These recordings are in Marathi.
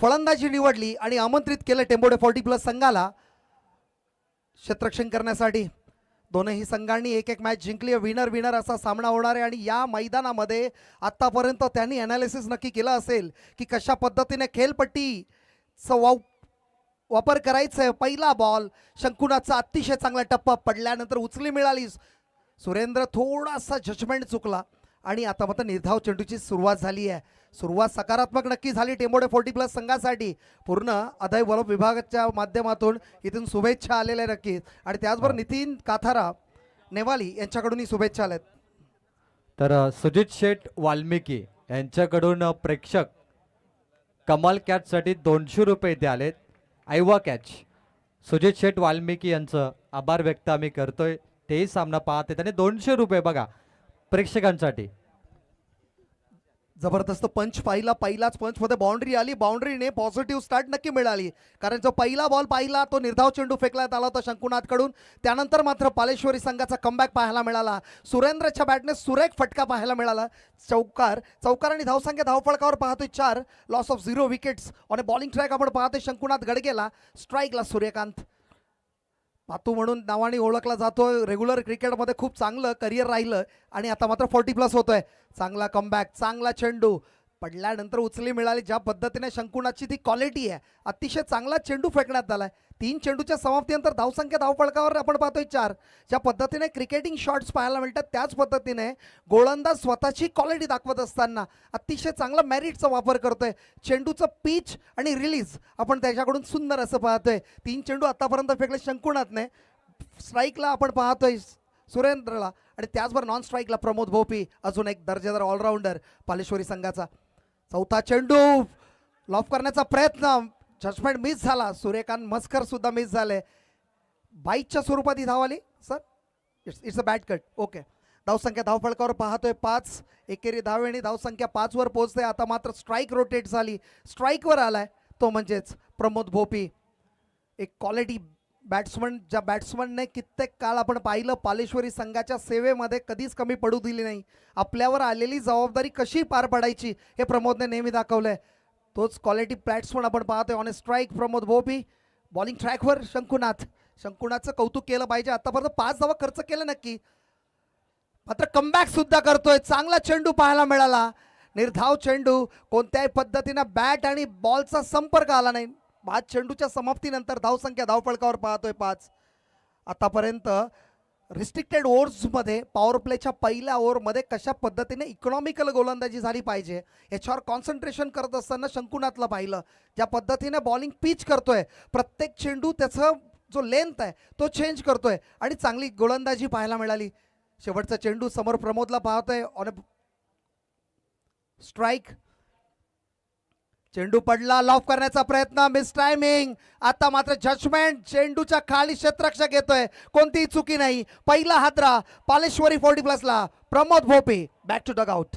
फलंदाजी निवडली आणि आमंत्रित केलं टेंबोडे 40+ संघाला क्षेत्ररक्षण करण्यासाठी। दोनही संघांनी एक एक मॅच जिंकली, विनर विनर असा सामना होणार आहे। आणि या मैदानामध्ये आतापर्यंत त्यांनी ॲनालिसिस नक्की केलं असेल की कशा पद्धतीने खेळपट्टीचा वापर करायचा आहे। पहिला बॉल शंकुनाथचा अतिशय चांगला टप्पा पडल्यानंतर उचली मिळाली, सुरेंद्र थोडासा जजमेंट चुकला आणि आता मात्र निर्धाव चेंडूची सुरुवात झाली आहे। सुरुवात सकारात्मक नक्की झाली टेंबोडे 40+ संघासाठी। पूर्ण अदय बॉल विभागाच्या माध्यमातून इथून शुभेच्छा आलेल्या नक्कीच, आणि त्याचबरोबर नितीन काथारा नेवाली यांच्याकडूनही शुभेच्छा आल्यात। तर सुजित शेठ वाल्मिकी यांच्याकडून प्रेक्षक कमाल कॅचसाठी 200 रुपये इथे आलेत। आयवा कॅच सुजित शेठ वाल्मिकी यांचं आभार व्यक्त आम्ही करतोय, तेही सामना पाहत आणि 200 रुपये बघा प्रेक्षकांसाठी। जबरदस्त पंच पाहिला, पहिलाच पंच मध्ये बाउंड्री आली, बाउंड्रीने पॉझिटिव्ह स्टार्ट नक्की मिळाली, कारण जो पहिला बॉल पाहिला तो निर्धाव चेंडू फेकण्यात आला होता शंकुनाथकडून। त्यानंतर मात्र पालेश्वरी संघाचा कमबॅक पाहायला मिळाला, सुरेंद्रच्या बॅटने सुरेख फटका पाहायला मिळाला। चौकार आणि धावसंख्या धावफळकावर पाहतोय 4, loss of 0 wickets on a bowling track आपण पाहतोय। शंकुनाथ गडगेला स्ट्राईकला सूर्यकांत पातू म्हणून नावाने ओळखला जातोय, रेग्युलर क्रिकेटमध्ये खूप चांगलं करिअर राहिलं आणि आता मात्र 40+ होतोय। चांगला कमबॅक, चांगला चेंडू पडल्यानंतर उचली मिळाली। ज्या पद्धतीने शंकुनाथची ती क्वालिटी आहे, अतिशय चांगला चेंडू फेकण्यात आलाय। 3 चेंडूच्या समाप्तीनंतर धावसंख्या धावफळकावर आपण पाहतोय 4। ज्या पद्धतीने क्रिकेटिंग शॉट्स पाहायला मिळतात त्याच पद्धतीने गोलंदाज स्वतःची क्वालिटी दाखवत असताना अतिशय चांगला मेरिटचा वापर करतोय। चेंडूचं पिच आणि रिलीज आपण त्याच्याकडून सुंदर असं पाहतोय। 3 चेंडू आतापर्यंत फेकले शंकुनाथने। स्ट्राईकला आपण पाहतोय सुरेंद्रला आणि त्याचबरोबर नॉन स्ट्राईकला प्रमोद भोपी, अजून एक दर्जेदार ऑलराऊंडर पालेश्वरी संघाचा। चौथा चेंडू लॉफ करण्याचा प्रयत्न, जजमेंट मिस झाला, सूर्यकांत मस्कर सुद्धा मिस झाले। बाईकच्या स्वरूपात ही धाव आली sir, it's a bat cut. Okay, धावसंख्या धावफळकावर पाहतोय 5, एकेरी धावेने धावसंख्या 5 वर पोहोचते। आता मात्र स्ट्राईक रोटेट झाली, स्ट्राईकवर आलाय तो म्हणजेच प्रमोद भोपी, एक क्वालिटी बॅट्समन, ज्या बॅट्समनने कित्येक काळ आपण पाहिलं पालेश्वरी संघाच्या सेवेमध्ये कधीच कमी पडू दिली नाही। आपल्यावर आलेली जबाबदारी कशी पार पाडायची हे प्रमोदने नेहमी दाखवलंय। तोच क्वालिटी बॅट्समन आपण पाहतोय। On strike Pramod Bhopi, bowling ट्रॅकवर शंकुनाथचं कौतुक केलं पाहिजे, आतापर्यंत 5 धावा खर्च केलं नक्की, मात्र कमबॅक सुद्धा करतोय। चांगला चेंडू पाहायला मिळाला, निर्धाव चेंडू, कोणत्याही पद्धतीने बॅट आणि बॉलचा संपर्क आला नाही। 5 चेंडूच्या समाप्तीनंतर धावसंख्या धावफळकावर पाहतोय 5। आतापर्यंत रिस्ट्रिक्टेड ओव्हर्समध्ये पॉवर प्लेच्या पहिल्या ओव्हरमध्ये कशा पद्धतीने इकॉनॉमिकल गोलंदाजी झाली पाहिजे याच्यावर कॉन्सन्ट्रेशन करत असताना शंकुनाथला पाहिलं। ज्या पद्धतीने बॉलिंग पिच करतोय, प्रत्येक चेंडू त्याचा जो लेंथ आहे तो चेंज करतोय आणि चांगली गोलंदाजी पाहायला मिळाली। शेवटचा चेंडू समोर प्रमोदला पाहतोय, ऑन स्ट्राईक, चेंडू पडला, लॉफ करण्याचा प्रयत्न, मिस टायमिंग। आता मात्र जजमेंट, चेंडूच्या खाली क्षेत्ररक्षक येतोय, कोणतीही चुकी नाही। पहिला हादरा पालेश्वरी 40+ ला, Pramod Bhopi back to dugout.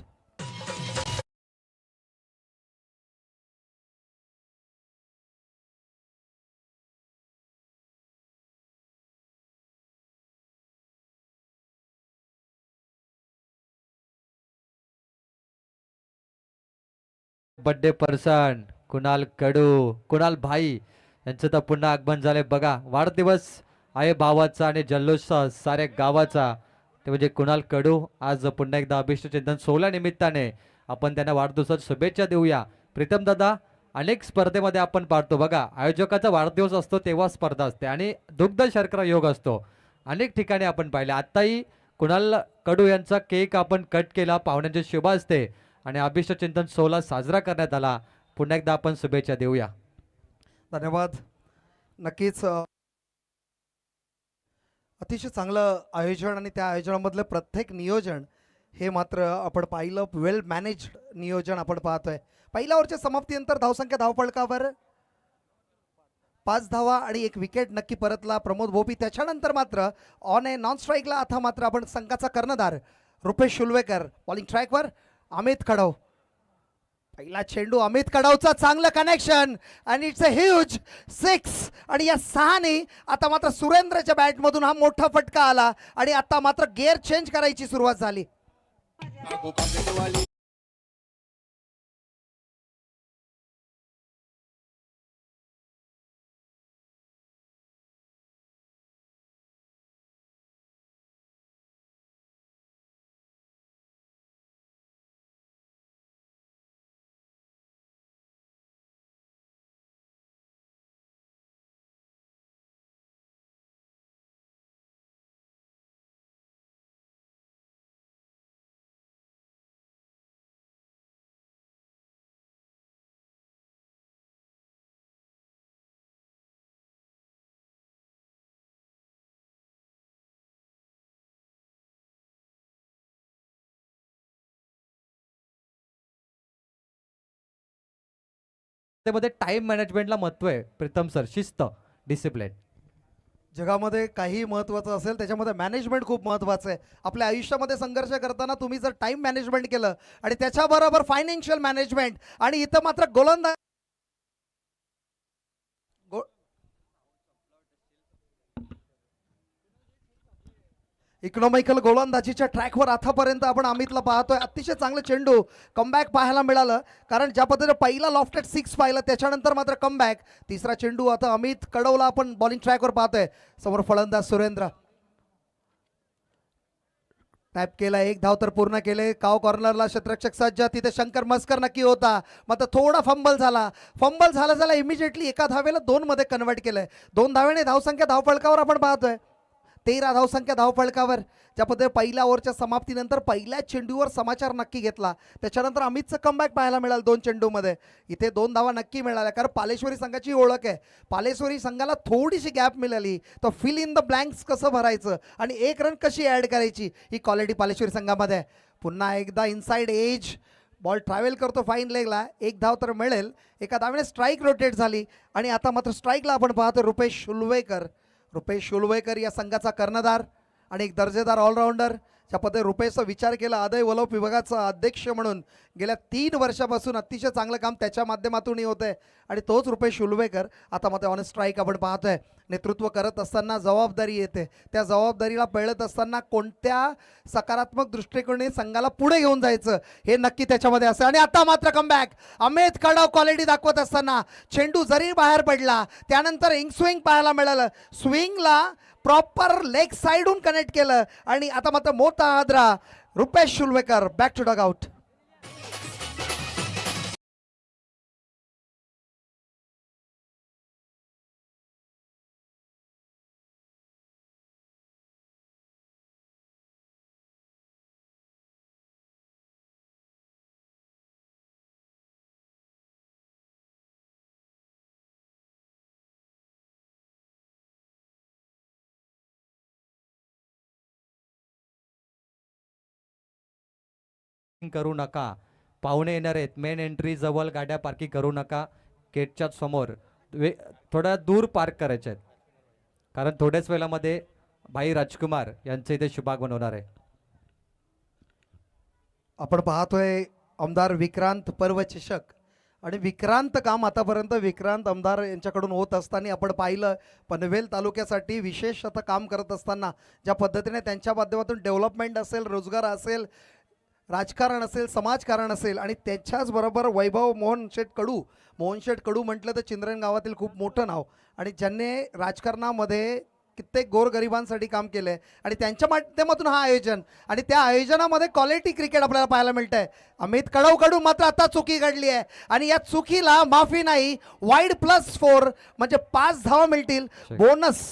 Birthday person Kunal Kadu, Kunal भाई यांचं तर पुन्हा आगमन झालंय बघा। वाढदिवस आहे भावाचा आणि जल्लोष साऱ्या गावाचा, ते म्हणजे कुणाल कडू। आज पुन्हा एकदा अभिष्ट चिंतन 16 निमित्ताने आपण त्यांना वाढदिवसात शुभेच्छा देऊया। प्रीतम दादा, अनेक स्पर्धेमध्ये आपण पाहतो बघा, आयोजकाचा वाढदिवस असतो तेव्हा स्पर्धा असते आणि दुग्ध शर्करा योग असतो, अनेक ठिकाणी आपण पाहिले। आत्ताही कुणाल कडू यांचा केक आपण कट केला पाहुण्यांच्या शुभ असते आणि अभिष्ट चिंतन 16 साजरा करण्यात आला। पुन्हा एकदा आपण शुभेच्छा देऊया। धन्यवाद। नक्कीच अतिशय चांगलं आयोजन आणि त्या आयोजनामधलं प्रत्येक नियोजन हे मात्र आपण पाहिलं, वेल मॅनेज्ड नियोजन आपण पाहतोय। पहिल्या ओव्हरच्या समाप्तीनंतर धावसंख्या धावफळकावर 5 धावा आणि 1 विकेट नक्की परतला प्रमोद भोपी। त्याच्यानंतर मात्र ऑन ए नॉन स्ट्राईकला आता मात्र आपण संघाचा कर्णधार रुपेश शुल्वेकर, बॉलिंग ट्रॅकवर अमित खडव। पहिला चेंडू अमित कडवचा, चांगलं कनेक्शन आणि इट्स अ ह्यूज 6 आणि या 6ने आता मात्र सुरेंद्रच्या बॅटमधून हा मोठा फटका आला आणि आता मात्र गिअर चेंज करायची सुरुवात झाली। त्यामध्ये टाइम मॅनेजमेंटला महत्व आहे प्रीतम सर, शिस्त, डिसिप्लिन. जगामध्ये काही महत्त्वाचं असेल त्याच्यामध्ये मॅनेजमेंट खूप महत्त्वाचं आहे. आपल्या आयुष्यामध्ये संघर्ष करताना तुम्ही जर टाइम मॅनेजमेंट केलं आणि त्याच्याबरोबर फायनान्शियल मॅनेजमेंट आणि इथं मात्र गोलंदाज इकॉनॉमिकल गोलंदाजीच्या ट्रॅकवर आतापर्यंत आपण अमितला पाहतोय. अतिशय चांगलं चेंडू कमबॅक पाहायला मिळालं, कारण ज्या पद्धतीने पहिला लॉफ्टेड सिक्स पाहिलं त्याच्यानंतर मात्र कमबॅक. तिसरा चेंडू आता अमित कडवला आपण बॉलिंग ट्रॅकवर पाहतोय. समोर फलंदाज सुरेंद्र टॅप केला, एक धाव तर पूर्ण केले. काव कॉर्नरला क्षेत्ररक्षक सज्ज, तिथे शंकर मस्कर नक्की होता, मात्र थोडा फंबल झाला इमिजिएटली एका धावेला 2 मध्ये कन्वर्ट केलंय. 2 धावेने धावसंख्या धावफलकावर आपण पाहतोय 13 धावसंख्या धावफलकावर. ज्या पद्धतीने पहिल्या ओव्हरच्या समाप्तीनंतर पहिल्या चेंडूवर समाचार नक्की घेतला, त्याच्यानंतर अमितचं कमबॅक पाहायला मिळालं 2 चेंडूमध्ये. इथे 2 धावा नक्की मिळाल्या, कारण पालेश्वरी संघाची ओळख आहे. पालेश्वरी संघाला थोडीशी गॅप मिळाली, तो फिल इन द ब्लँक्स कसं भरायचं आणि 1 रन कशी ॲड करायची, ही क्वालिटी पालेश्वरी संघामध्ये. पुन्हा एकदा इनसाइड एज बॉल ट्रॅव्हल करतो फाईन लेगला, 1 धाव तर मिळेल. एका धावेने स्ट्राईक रोटेट झाली आणि आता मात्र स्ट्राईकला आपण पाहतो रुपेश शुलवेकर या संघाचा कर्णधार आणि एक दर्जेदार ऑलराऊंडर. ज्या पद्धतीने रुपेशचा विचार केला, अदय वलोप विभागाचा अध्यक्ष म्हणून गेल्या 3 वर्षापासून अतिशय चांगलं काम त्याच्या माध्यमातूनही होतंय आणि तोच रुपेश शुलवेकर आता मात्र ऑन स्ट्राईक आपण पाहतोय. नेतृत्व करत असताना जबाबदारी येते, त्या जबाबदारीला पेळत असताना कोणत्या सकारात्मक दृष्टिकोनाने संघाला पुढे घेऊन जायचं हे नक्की त्याच्यामध्ये असेल. आणि आता मात्र कमबॅक अमित कडव क्वालिटी दाखवत असताना चेंडू जरी बाहेर पडला, त्यानंतर स्विंग पाहायला मिळालं. स्विंगला प्रॉपर लेग साइडून कनेक्ट केलं आणि आता मात्र मोठा हादरा. Rupesh Shulvekar back to dugout. करू नका, पाहुणे येणार आहेत, मेन एंट्री जवळ गाड्या पार्किंग करू नका. गेटच्या समोर थोड्या दूर पार्क करायचे आहेत, कारण थोड्याच वेळामध्ये भाई राजकुमार यांचे इथे शुभागमन होणार आहे. आपण पाहतोय आमदार विक्रांत पर्व चषक आणि विक्रांत काम आतापर्यंत विक्रांत आमदार यांच्याकडून होत असताना आपण पाहिलं. पनवेल तालुक्यासाठी विशेष आता काम करत असताना ज्या पद्धतीने त्यांच्या माध्यमातून डेव्हलपमेंट असेल, रोजगार असेल, राजकारण असेल, समाजकारण असेल आणि त्याच्याचबरोबर वैभव मोहन शेठ कडू म्हटलं तर चिंद्रन गावातील खूप मोठं नाव आणि ज्यांनी राजकारणामध्ये कित्येक गोरगरिबांसाठी काम केलं आहे आणि त्यांच्या माध्यमातून हा आयोजन आणि त्या आयोजनामध्ये क्वालिटी क्रिकेट आपल्याला पाहायला मिळतं आहे. अमित कडू मात्र आता चुकी घडली आहे आणि या चुकीला माफी नाही. वाईड +4 म्हणजे 5 धावा मिळतील बोनस.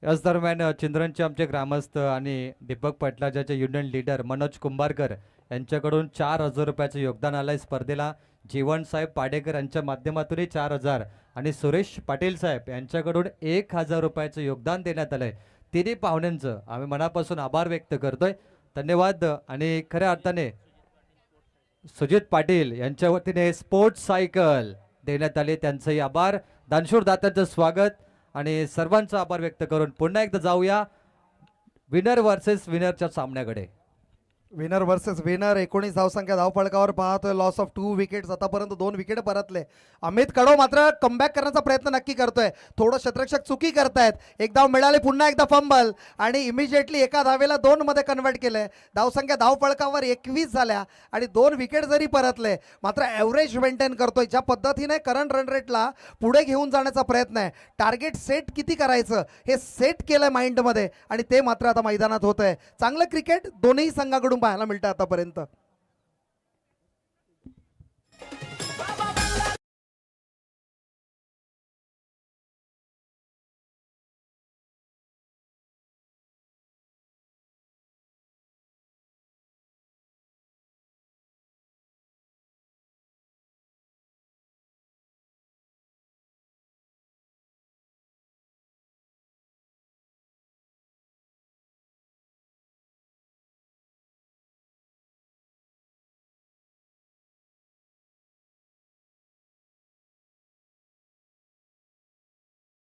याच दरम्यान चिंद्रनचे आमचे ग्रामस्थ आणि दीपक पटलाजाचे युनियन लीडर मनोज कुंभारकर यांच्याकडून 4,000 रुपयाचं योगदान आलंय स्पर्धेला. जीवन साहेब पाडेकर यांच्या माध्यमातूनही 4,000 आणि सुरेश पाटील साहेब यांच्याकडून 1,000 रुपयाचं योगदान देण्यात आलंय. तिन्ही पाहुण्यांचं आम्ही मनापासून आभार व्यक्त करतोय, धन्यवाद. आणि खऱ्या अर्थाने सुजित पाटील यांच्या वतीने स्पोर्ट्स सायकल देण्यात आली, त्यांचंही आभार. दानशूर दात्यांचं स्वागत आणि सर्वांचा आभार व्यक्त करून पुन्हा एकदा जाऊया विनर वर्सेस विनरच्या सामन्याकडे. विनर वर्सेस विनर 19 धावसंख्या धावफलकावर पाहतोय. लॉस ऑफ 2 विकेट्स, आतापर्यंत 2 विकेट परतले. अमित कडव मात्र कमबॅक करण्याचा प्रयत्न नक्की करतोय. थोडं क्षेत्ररक्षक चुकी करतायत. एक धाव मिळाले, पुन्हा एकदा फंबल आणि इमिजिएटली एका धावेला 2 मध्ये कन्वर्ट केलंय. धावसंख्या धावफलकावर 21 झाल्या आणि 2 विकेट जरी परतले मात्र ॲव्हरेज मेंटेन करतोय. ज्या पद्धतीने करंट रन रेटला पुढे घेऊन जाण्याचा प्रयत्न आहे, टार्गेट सेट किती करायचं हे सेट केलंय माइंडमध्ये आणि ते मात्र आता मैदानात होतंय. चांगलं क्रिकेट दोन्ही संघाकडून पाहायला मिळतं आतापर्यंत.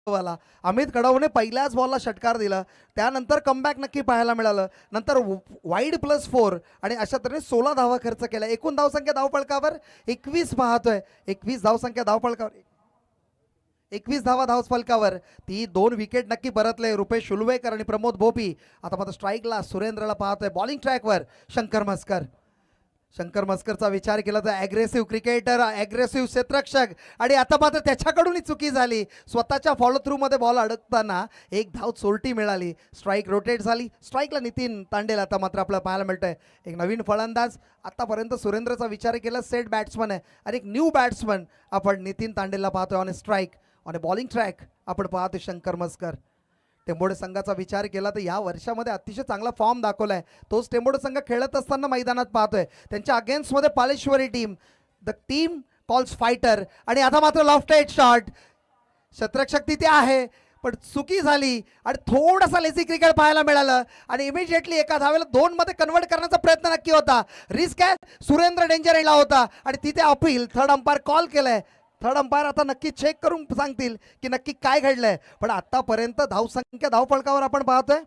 वाला अमित कडवने पहिल्याच बॉलला षटकार दिला. त्यानंतर कमबॅक नक्की पाहायला मिळालं. नंतर वाईड +4 आणि अशा तऱ्हेने 16 धावा खर्च केल्या. एकूण धावसंख्या धावफलकावर 21 पाहतोय. 21 धावसंख्या धावफलकावर 21 धावा धावफलकावर. ती 2 विकेट नक्की परतले रुपेश शुलवेकर आणि प्रमोद भोपी. आता मात्र स्ट्राईकला सुरेंद्रला पाहतोय. बॉलिंग ट्रॅकवर शंकर मस्कर. शंकर मस्करचा विचार केला तर ॲग्रेसिव्ह क्रिकेटर, ॲग्रेसिव्ह क्षेत्ररक्षक आणि आता मात्र त्याच्याकडूनही चुकी झाली. स्वतःच्या फॉलो थ्रूमध्ये बॉल अडकताना एक धाव चोरटी मिळाली. स्ट्राईक रोटेट झाली. स्ट्राईकला नितीन तांडेल आता मात्र आपल्याला पाहायला मिळतंय. एक नवीन फलंदाज. आतापर्यंत सुरेंद्रचा विचार केला सेट बॅट्समन आहे आणि एक न्यू बॅट्समन आपण नितीन तांडेलला पाहतोय. On strike on bowling track आपण पाहतोय शंकर मस्कर. टेंबोडे संघाचा विचार केला तर या वर्षामध्ये अतिशय चांगला फॉर्म दाखवलाय. तोच टेंबोडे संघ खेळत असताना मैदानात पाहतोय. त्यांच्या अगेन्स्टमध्ये Paleshwari team, the team calls fighter. आणि आता मात्र लॉफ्टेड शॉट. क्षेत्ररक्षक तिथे आहे पण चुकी झाली आणि थोडासा लेझी क्रिकेट पाहायला मिळालं आणि इमिजिएटली एका धावेला 2 मध्ये कन्वर्ट करण्याचा प्रयत्न नक्की होता. रिस्क आहे. सुरेंद्र डेंजर एंडला होता आणि तिथे अपील थर्ड अंपायर कॉल केलंय. थर्ड अंपायर आता नक्की चेक करून सांगतील की नक्की काय घडलंय. पण आतापर्यंत धावसंख्या धावफलकावर आपण पाहतोय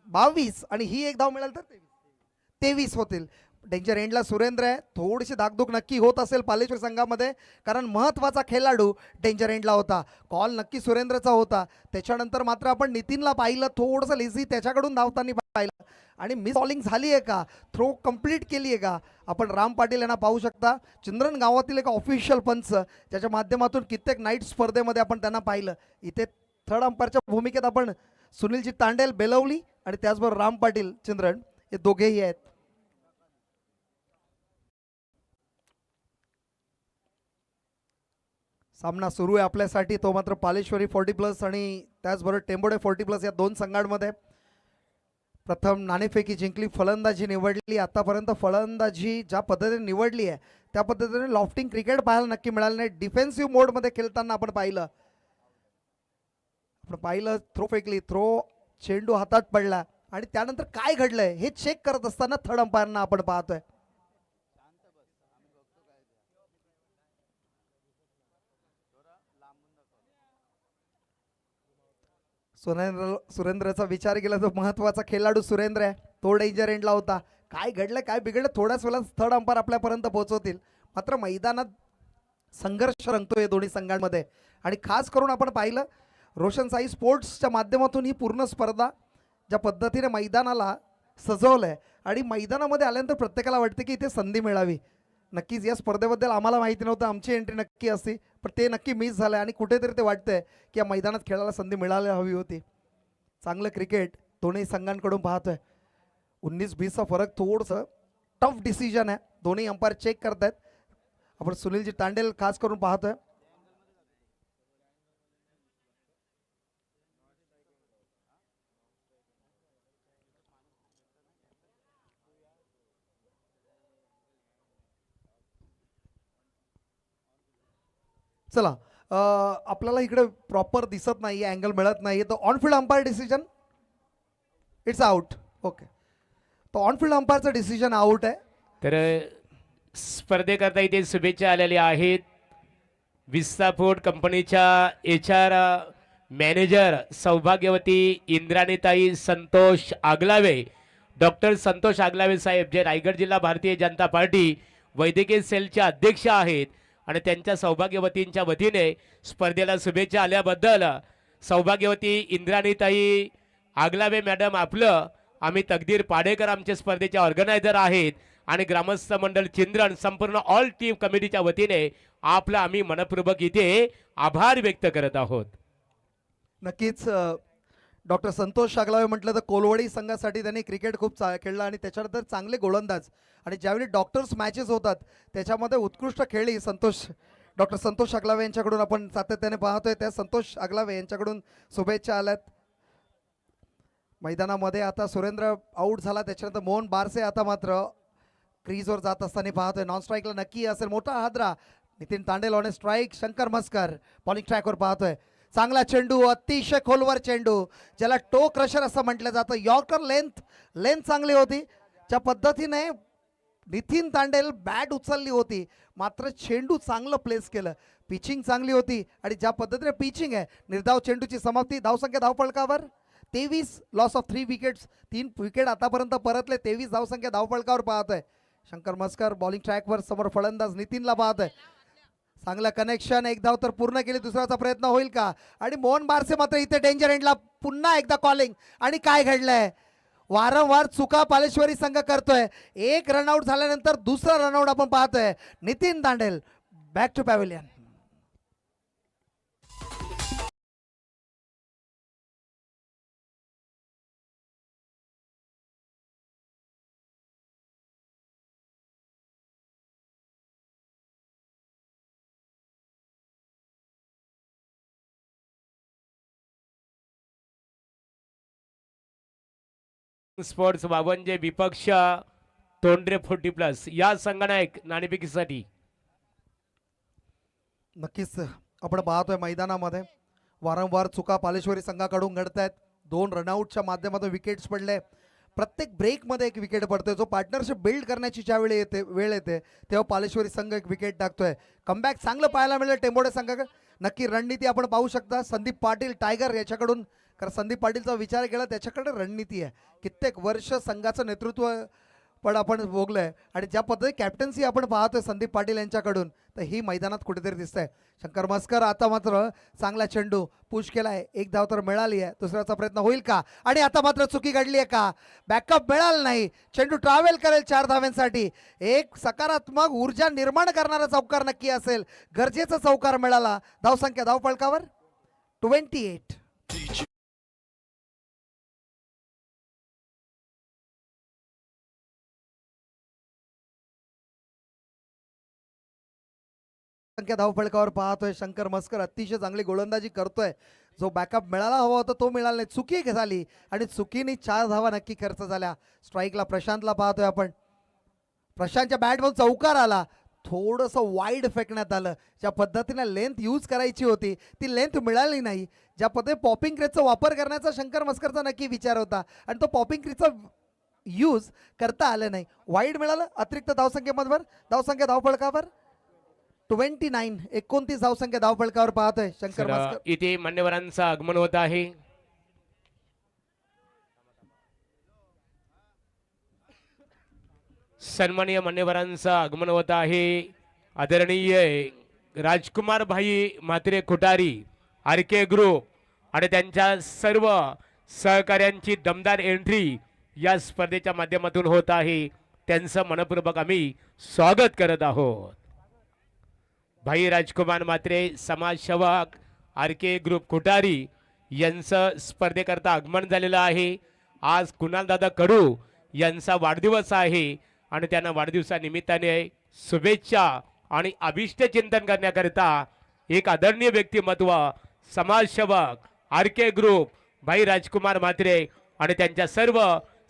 22 आणि ही एक धाव मिळाली तर 23 होतील. डेंजर एंडला सुरेंद्र आहे. थोडीशी धाकधूक नक्की होत असेल पालेश्वर संघामध्ये कारण महत्त्वाचा खेळाडू डेंजर एंडला होता. कॉल नक्की सुरेंद्रचा होता. त्याच्यानंतर मात्र आपण नितीनला पाहिलं थोडंसं लेझी त्याच्याकडून धावताना पाहिलं आणि मिस बॉलिंग झाली आहे का, थ्रो कंप्लीट केली आहे का. आपण राम पाटील यांना पाहू शकता. चंद्रन गावातील एक ऑफिशियल पंच ज्याच्या माध्यमातून कित्येक नाईट स्पर्धेमध्ये आपण त्यांना पाहिलं. इथे थर्ड अंपायरच्या भूमिकेत आपण सुनीलजी तांडेल, बेलवली आणि त्याचबरोबर राम पाटील चंद्रन हे दोघेही आहेत. सामना सुरू आहे आपल्यासाठी. तो मात्र पालेश्वरी 40+ आणि त्याचबरोबर टेंबोडे 40+ या 2 संघांमध्ये. प्रथम नाणेफेकी जिंकली, फलंदाजी निवडली. आतापर्यंत फलंदाजी ज्या पद्धतीने निवडली आहे त्या पद्धतीने लॉफ्टिंग क्रिकेट पाहायला नक्की मिळालं नाही. डिफेन्सिव्ह मोडमध्ये खेळताना आपण पाहिलं थ्रो फेकली, थ्रो चेंडू हातात पडला आणि त्यानंतर काय घडलंय हे चेक करत असताना थर्ड अंपायरना आपण पाहतोय. सुरेंद्रचा विचार केला तर महत्वाचा खेळाडू सुरेंद्र आहे. तो डेंजर एंडला होता. काय घडलं काय बिघडलं थोड्याच वेळात थर्ड अंपायर आपल्यापर्यंत पोहोचवतील. मात्र मैदानात संघर्ष रंगतोय दोन्ही संघांमध्ये आणि खास करून आपण पाहिलं रोशन साई स्पोर्ट्सच्या माध्यमातून ही पूर्ण स्पर्धा ज्या पद्धतीने मैदानाला सजवलंय आणि मैदानामध्ये आल्यानंतर प्रत्येकाला वाटते की इथे संधी मिळावी. नक्कीच या स्पर्धेबद्दल आम्हाला माहिती नव्हतं, आमची एंट्री नक्की असती पण ते नक्की मिस झालं आणि कुठेतरी ते वाटतंय की या मैदानात खेळायला संधी मिळायला हवी होती. चांगलं क्रिकेट दोन्ही संघांकडून पाहतोय. 19-20चा फरक. थोडंसं टफ डिसिजन आहे. दोन्ही अंपायर चेक करतायत. आपण सुनीलजी तांडेल खास करून पाहतोय. चला आपल्याला इकडे प्रॉपर दिसत नाही, अँगल मिळत नाही. तर on-field umpire decision it's out. Okay, तो ऑनफिल्ड अंपायरचं डिसिजन आउट आहे. तर स्पर्धेकरता इथे शुभेच्छा आलेल्या आहेत. विस्ताफोर्ड कंपनीच्या HR मॅनेजर सौभाग्यवती इंद्राणीताई संतोष आगलावे, डॉक्टर संतोष आगलावे साहेब जे रायगड जिल्हा भारतीय जनता पार्टी वैद्यकीय सेलचे अध्यक्ष आहेत आणि त्यांच्या सौभाग्यवतींच्या वतीने स्पर्धेला शुभेच्छा आल्याबद्दल सौभाग्यवती इंद्राणीताई आगलावे मॅडम आपलं, आम्ही तकदीर पाडेकर आमचे स्पर्धेचे ऑर्गनायझर आहेत आणि ग्रामस्थ मंडळ चिंद्रण संपूर्ण ऑल टीम कमिटीच्या वतीने आपला आम्ही मनपूर्वक इथे आभार व्यक्त करत आहोत. नक्कीच डॉक्टर संतोष आगलावे म्हटलं तर कोलवडी संघासाठी त्यांनी क्रिकेट खूप खेळलं आणि त्याच्यानंतर चांगले गोलंदाज आणि ज्यावेळी डॉक्टर्स मॅचेस होतात त्याच्यामध्ये उत्कृष्ट खेळी डॉक्टर संतोष आगलावे यांच्याकडून आपण सातत्याने पाहतोय. त्या संतोष आगलावे यांच्याकडून शुभेच्छा आल्यात. मैदानामध्ये आता सुरेंद्र आऊट झाला, त्याच्यानंतर मोहन बारसे आता मात्र क्रीजवर जात असताना पाहतोय. नॉन स्ट्राईकला नक्की असेल मोठा हादरा. Nitin Tandel on strike. Shankar Maskar bowling ट्रॅकवर पाहतोय. चांगला चेंडू, अतिशय खोलवर चेंडू ज्याला टो क्रशर असं म्हटलं जातं. यॉर्कर लेंथ चांगली होती. ज्या पद्धतीने नितीन तांडेल बॅट उचलली होती, मात्र चेंडू चांगलं प्लेस केलं. पिचिंग चांगली होती आणि ज्या पद्धतीने पिचिंग आहे, निर्धाव चेंडूची समाप्ती. धावसंख्या धावफलकावर 23, लॉस ऑफ 3 विकेट्स. 3 विकेट आतापर्यंत परतले. 23 धावसंख्या धावफलकावर पाहतोय शंकर मस्कर. बॉलिंग ट्रॅकवर समोर फलंदाज नितीनला पाहतोय. चांगलं कनेक्शन, एक धाव तर पूर्ण केली. दुसऱ्याचा प्रयत्न होईल का? आणि मोहन बारसे मात्र इथे डेंजर एंडला पुन्हा एकदा कॉलिंग. आणि काय घडलंय? वारंवार चुका पालेश्वरी संघ करतोय. एक रनआउट झाल्यानंतर दुसरा रनआउट आपण पाहतोय. Nitin Tandel back to pavilion. Sports 52 जे विपक्ष तोंडरे 40+ या संघनायक नाणेफेकीसाठी. नक्कीच आपण पाहतोय मैदानामध्ये वारंवार चुका पालेश्वरी संघाकडून घडत आहेत. 2 रनआउटच्या माध्यमातून विकेट्स पडले. प्रत्येक ब्रेकमध्ये एक विकेट पडतोय. जो पार्टनरशिप बिल्ड करण्याची ज्यावेळी वेळ येते तेव्हा पालेश्वरी संघ एक विकेट टाकतोय. कमबॅक चांगलं पाहायला मिळेल टेंबोडे संघाकडे. नक्की रणनीती आपण पाहू शकता. संदीप पाटील टायगर याच्याकडून, कारण संदीप पाटीलचा विचार केला त्याच्याकडे रणनीती आहे. कित्येक वर्ष संघाचं नेतृत्व पण आपण भोगलंय आणि ज्या पद्धती कॅप्टन्सी आपण पाहतोय संदीप पाटील यांच्याकडून, तर ही मैदानात कुठेतरी दिसतंय. शंकर मस्कर आता मात्र चांगला चेंडू पुश केलाय. एक धाव तर मिळाली आहे. दुसऱ्याचा प्रयत्न होईल का? आणि आता मात्र चुकी घडली आहे का? बॅकअप मिळाला नाही. चेंडू ट्रॅव्हल करेल 4 धाव्यांसाठी. एक सकारात्मक ऊर्जा निर्माण करणारा चौकार नक्की असेल. गरजेचा चौकार मिळाला. धावसंख्या धावफलकावर 28. संख्या धावफलकावर पाहतोय शंकर मस्कर. अतिशय चांगली गोलंदाजी करतोय. जो बॅकअप मिळाला हवा होता तो मिळाला नाही. चुकी झाली आणि चुकीने 4 धावा नक्की खर्च झाल्या. स्ट्राईकला प्रशांतला पाहतोय आपण. प्रशांतच्या बॅटमधून चौकार आला. थोडंसं वाईड फेकण्यात आलं. ज्या पद्धतीने लेंथ यूज करायची होती ती लेंथ मिळाली नाही. ज्या पद्धतीने पॉपिंग क्रीजचा वापर करण्याचा शंकर मस्करचा नक्की विचार होता आणि तो पॉपिंग क्रीजचा यूज करता आलं नाही. वाईड मिळालं. अतिरिक्त धावसंख्येमध्ये धावसंख्या धावफलकावर 29. 29 धावसंख्या धावफलकावर पाहतोय शंकर मस्कर. इथे मान्यवरांचं आगमन होत आहे. सन्माननीय मान्यवरांचं आगमन होत आहे. आदरणीय राजकुमार भाई म्हात्रे खुटारी, आरके ग्रुप आणि त्यांच्या सर्व सहकाऱ्यांची दमदार एंट्री या स्पर्धेच्या माध्यमातून होत आहे. त्यांचं मनपूर्वक आम्ही स्वागत करत आहोत. भाई राजकुमार म्हात्रे समाजसेवक, आरके ग्रुप खुटारी यांचं स्पर्धेकरता आगमन झालेलं आहे. आज कुणालदादा कडू यांचा वाढदिवस आहे आणि त्यांना वाढदिवसानिमित्ताने शुभेच्छा आणि अभिष्ट चिंतन करण्याकरिता एक आदरणीय व्यक्तिमत्व समाजसेवक आरके ग्रुप भाई राजकुमार म्हात्रे आणि त्यांच्या सर्व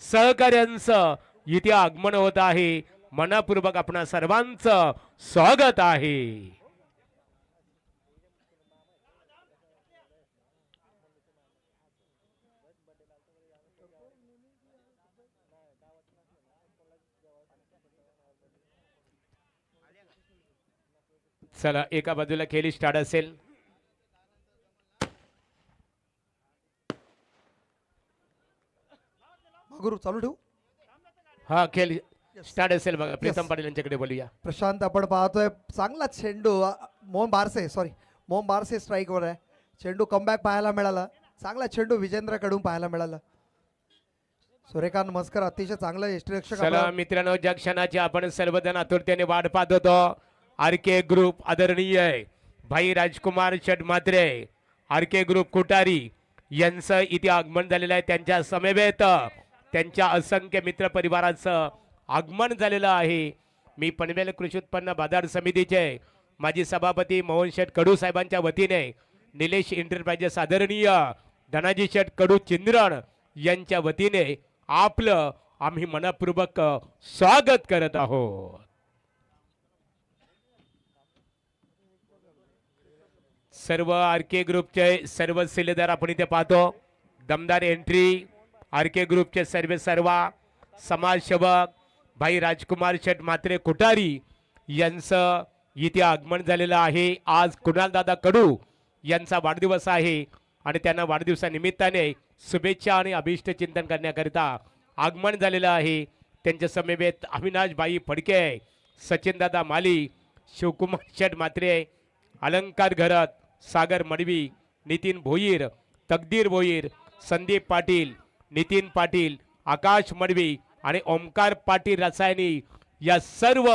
सहकाऱ्यांचं इथे आगमन होत आहे. मनपूर्वक आपणा सर्वांचं स्वागत आहे. चला एका बाजूला खेळी स्टार्ट असेल. गुरु चालू ठेवू. हा खेळ स्टार्ट असेल बघा. प्रीतम पाटील यांच्याकडे बोलूया. प्रशांत आपण पाहतोय चांगला चेंडू. मोहन बारसे स्ट्राईकवर आहे. चेंडू कमबॅक पाहायला मिळाला. चांगला चेंडू विजेंद्रकडून पाहायला मिळाला. सूर्यकांत मस्कर अतिशय चांगलं यष्टीरक्षक. चला मित्रांनो, ज्या क्षणाची आपण सर्वजण आतुरतेने वाट पाहत होतो, आरके ग्रुप आदरणीय भाई राजकुमार शेठ म्हात्रे, आरके ग्रुप कुटारी यांचं इथे आगमन झालेलं आहे. त्यांच्या समवेत त्यांच्या असंख्य मित्र परिवाराचं आगमन झालेलं आहे. मी पनवेल कृषी उत्पन्न बाजार समितीचे माजी सभापती मोहन शेठ कडू साहेबांच्या वतीने निलेश एंटरप्राइजेस आदरणीय धनाजी शेठ कडू चिंद्रण यांच्या वतीने आपलं आम्ही मनपूर्वक स्वागत करत आहोत. सर्व आरके ग्रुपचे सर्व शिलेदार आपण इथे पाहतो. दमदार एंट्री आरके ग्रुपचे सर्व समाजसेवक भाई राजकुमार शेठ मात्रे कुटारी यांचं इथे आगमन झालेलं आहे. आज कुणालदादा कडू यांचा वाढदिवस आहे आणि त्यांना वाढदिवसानिमित्ताने शुभेच्छा आणि अभिष्ट चिंतन करण्याकरिता आगमन झालेलं आहे. त्यांच्या समवेत अविनाशबाई फडके, सचिनदादा माली, शिवकुमार शेठ मात्रे, अलंकार घरत, सागर मडवी, नितीन भोईर, तकदीर भोईर, संदीप पाटील, नितीन पाटील, आकाश मडवी आणि ओमकार पाटील रसायनी या सर्व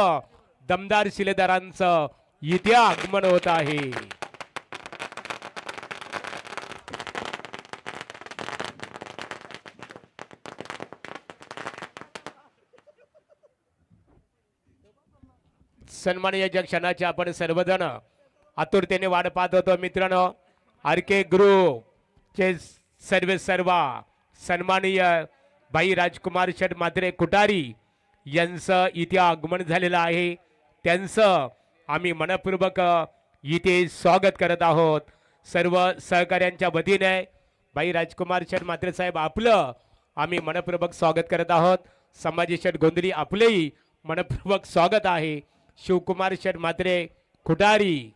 दमदार शिलेदारांचं इथे आगमन होत आहे. सन्माननीय क्षणाचे आपण सर्वजण आतुरतेने वाट पाहत होतो. मित्रांनो, आरके ग्रुप चे सर्व सन्माननीय भाई राजकुमार शेठ मात्रे कुटारी यांचं इथे आगमन झालेलं आहे. त्यांचं आम्ही मनपूर्वक इथे स्वागत करत आहोत. सर्व सहकाऱ्यांच्या वतीने भाई राजकुमार शेठ मात्रे साहेब आपलं आम्ही मनपूर्वक स्वागत करत आहोत. संभाजी शेठ गोंधळी आपलेही मनपूर्वक स्वागत आहे. शिवकुमार शेठ मात्रे खुटारी,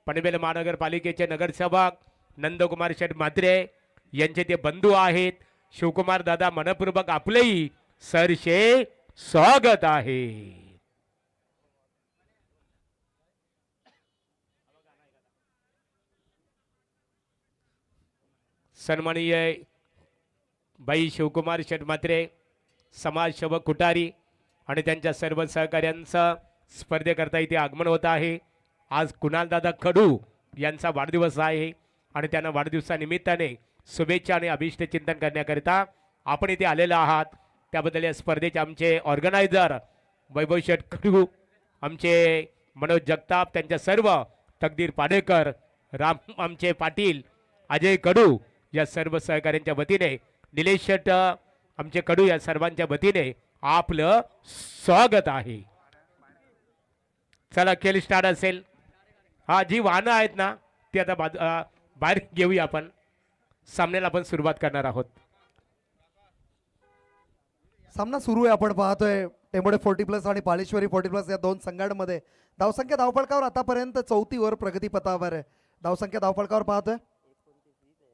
पनवेल महानगरपालिकेचे नगरसेवक नंदकुमार शेठ मात्रे यांचे ते बंधू आहेत. शिवकुमार दादा मनपूर्वक आपलेही सरसे स्वागत आहे. सन्माननीय बाई शिवकुमार शेठ मात्रे, समाजसेवक कुटारी आणि त्यांच्या सर्व सहकाऱ्यांचं स्पर्धेकरता इथे आगमन होत आहे. आज कुणालदादा कडू यांचा वाढदिवस आहे आणि त्यांना वाढदिवसानिमित्ताने शुभेच्छा आणि अभिष्ट चिंतन करण्याकरिता आपण इथे आलेलो आहात. त्याबद्दल या स्पर्धेचे आमचे ऑर्गनायझर वैभव शेठ कडू, आमचे मनोज जगताप, त्यांच्या सर्व तकदीर पाडेकर, राम आमचे पाटील, अजय कडू या सर्व सहकाऱ्यांच्या वतीने, निलेश शेठ आमचे कडू या सर्वांच्या वतीने आपलं स्वागत आहे. चला, खेळ स्टार्ट असेल. हा, जी वाहनं आहेत ना ती आता बाहेर घेऊया. आपण सामन्याला आपण सुरुवात करणार आहोत. सामना सुरू आहे. आपण पाहतोय टेंबोडे 40+ आणि पालेश्वरी 40+ या दोन संघांमध्ये धावसंख्या धावफलकावर आतापर्यंत 34 वर प्रगतीपथावर आहे. धावसंख्या धावफलकावर पाहतोय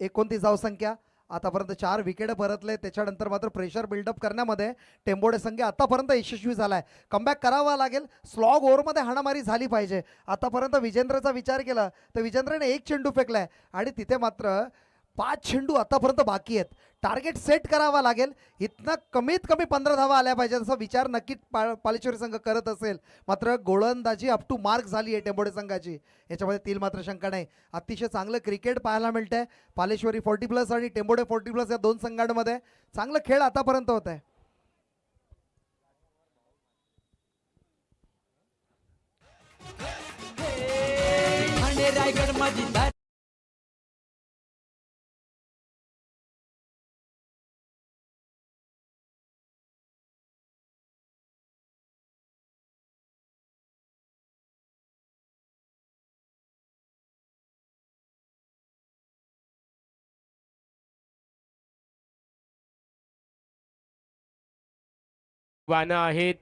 29 धावसंख्या. आतापर्यंत 4 विकेट परतले. त्याच्यानंतर मात्र प्रेशर बिल्डअप करण्यामध्ये टेंबोडे संघ आतापर्यंत यशस्वी झालाय. कमबॅक करावा लागेल. स्लॉग ओव्हरमध्ये हाणामारी झाली पाहिजे. आतापर्यंत विजेंद्रचा विचार केला तर विजेंद्रने 1 चेंडू फेकलाय आणि तिथे मात्र 5 चेंडू आतापर्यंत बाकी आहेत. टार्गेट सेट करावा लागेल. इथनं कमीत कमी 15 धावा आल्या पाहिजे असा विचार नक्कीच पालेश्वरी संघ करत असेल. मात्र गोलंदाजी अप टू मार्क झाली आहे टेंबोडे संघाची. याच्यामध्ये तील मात्र शंका नाही. अतिशय चांगलं क्रिकेट पाहायला मिळतंय. पालेश्वरी 40+ आणि टेंबोडे 40+ या दोन संघांमध्ये चांगलं खेळ आतापर्यंत होत आहे. वाहनं आहेत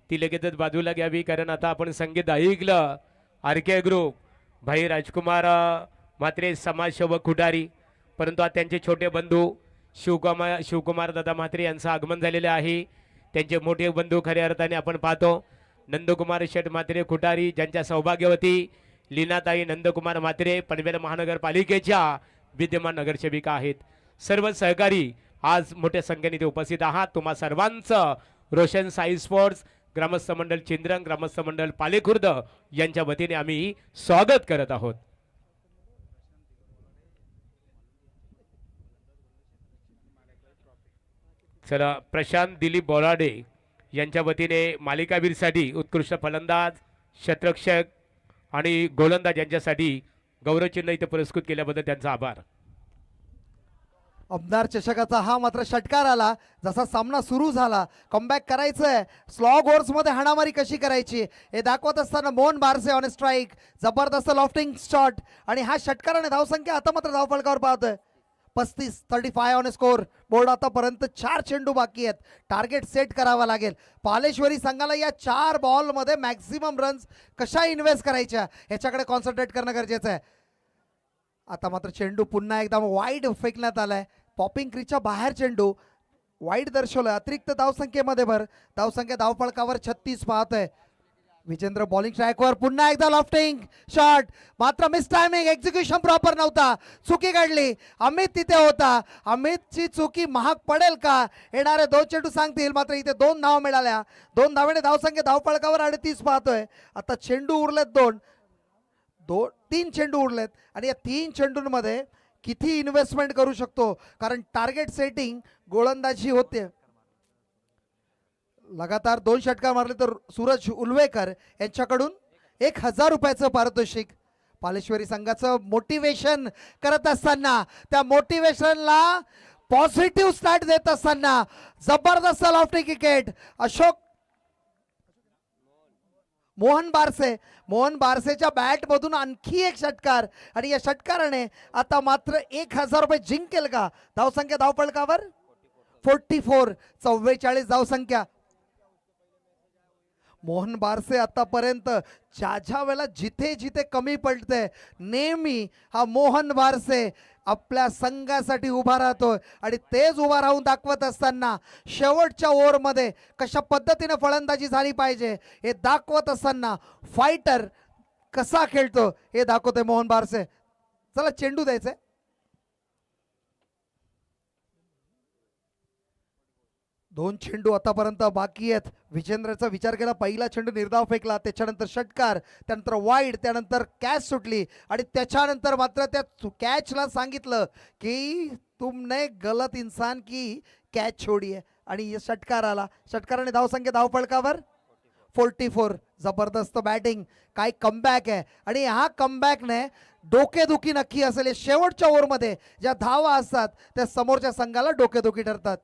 ती लगेचच बाजूला घ्यावी, कारण आता आपण संगीत ऐकलं. आरके ग्रुप भाई राजकुमार म्हात्रे, समाजसेवक खुटारी, परंतु आज त्यांचे छोटे बंधू शिवकुमार दादा म्हात्रे यांचं आगमन झालेले आहे. त्यांचे मोठे बंधू खऱ्या अर्थाने आपण पाहतो नंदकुमार शेठ म्हात्रे खुटारी, ज्यांच्या सौभाग्यवती लीनाताई नंदकुमार म्हात्रे पनवेल महानगरपालिकेच्या विद्यमान नगरसेविका आहेत. सर्व सहकारी आज मोठ्या संख्येने इथे उपस्थित आहात. तुम्हा सर्वांचं रोशन साई स्पोर्ट्स, ग्रामस्थ मंडळ चिंद्रंग, ग्रामस्थ मंडळ पालेखुर्द यांच्या वतीने आम्ही स्वागत करत आहोत. चला, प्रशांत दिलीप बोराडे यांच्या वतीने मालिकावीरसाठी उत्कृष्ट फलंदाज, शतरक्षक आणि गोलंदाज यांच्यासाठी गौरवचिन्ह इथे पुरस्कृत केल्याबद्दल त्यांचा आभार. आमदार चषकाचा हा मात्र षटकार आला. जसा सामना सुरू झाला, कमबॅक करायचंय. स्लॉग ओव्हर्समध्ये हाणामारी कशी करायची हे दाखवत असताना मोहन बारसे ऑन स्ट्राईक, जबरदस्त लॉफ्टिंग शॉट आणि हा षटकाराने धावसंख्या आता मात्र धावफलकावर पाहतोय 35 ऑन स्कोर बोर्ड. आतापर्यंत 4 चेंडू बाकी आहेत. टार्गेट सेट करावा लागेल पालेश्वरी संघाला. या 4 बॉलमध्ये मॅक्झिमम रन्स कशा इन्व्हेस्ट करायच्या ह्याच्याकडे कॉन्सन्ट्रेट करणं गरजेचं आहे. आता मात्र चेंडू पुन्हा एकदा वाईड फेकण्यात आलाय. पॉपिंग क्रीजच्या बाहेर चेंडू वाईड दर्शवलं. अतिरिक्त धावसंख्येमध्ये भर. धावसंख्या धावफलकावर 36 पाहतोय. विजेंद्र बॉलिंग स्ट्राईकवर पुन्हा एकदा लॉफ्टिंग शॉट, मात्र मिस टायमिंग. एक्झिक्युशन प्रॉपर नव्हता. चुकी घडली. अमित तिथे होता. अमितची चुकी महाग पडेल का? येणारे 2 चेंडू सांगतील. मात्र इथे 2 धावा मिळाल्या. 2 धावेने धावसंख्या धावफलकावर 38 पाहतोय. आता चेंडू उरलेत 3 चेंडू उरलेत आणि या 3 चेंडूंमध्ये किती इन्व्हेस्टमेंट करू शकतो, कारण टार्गेट सेटिंग गोलंदाजी होते. लगातार 2 षटकार मारले तर सूरज उलवेकर यांच्याकडून 1000 रुपयाचं पारितोषिक. पालेश्वरी संघाचं मोटिवेशन करत असताना, त्या मोटिवेशनला पॉझिटिव्ह स्टार्ट देत असताना जबरदस्त लॉफ्टिंग क्रिकेट. मोहन बारसेच्या बॅटमधून आणखी एक षटकार आणि या षटकाराने आता मात्र 1000 रुपये जिंकेल का? धावसंख्या धावफलकावर 44, 44 धावसंख्या. मोहन बारसे आतापर्यंत ज्या वेळेला जिथे जिथे कमी पडते नेहमी हा मोहन बारसे आपल्या संघासाठी उभा राहतोय आणि तेच उभा राहून दाखवत असताना शेवटच्या ओव्हरमध्ये कशा पद्धतीने फलंदाजी झाली पाहिजे हे दाखवत असताना फायटर कसा खेळतो हे दाखवतोय मोहन बारसे. चला चेंडू द्यायचंय. दोन चेंडू आतापर्यंत बाकी आहेत. विजेंद्रचा विचार केला, पहिला चेंडू निर्धाव फेकला, त्याच्यानंतर षटकार, त्यानंतर वाईड, त्यानंतर कॅच सुटली आणि त्याच्यानंतर मात्र त्या कॅचला सांगितलं की तुमने गलत इंसान की कॅच छोडी आहे आणि षटकार आला. षटकाराने धावसंख्या धावफलकावर 44. जबरदस्त बॅटिंग, काय कमबॅक आहे आणि हा कमबॅकने डोकेदुखी नक्की असेल. शेवटच्या ओव्हरमध्ये ज्या धावा असतात त्या समोरच्या संघाला डोकेदुखी ठरतात.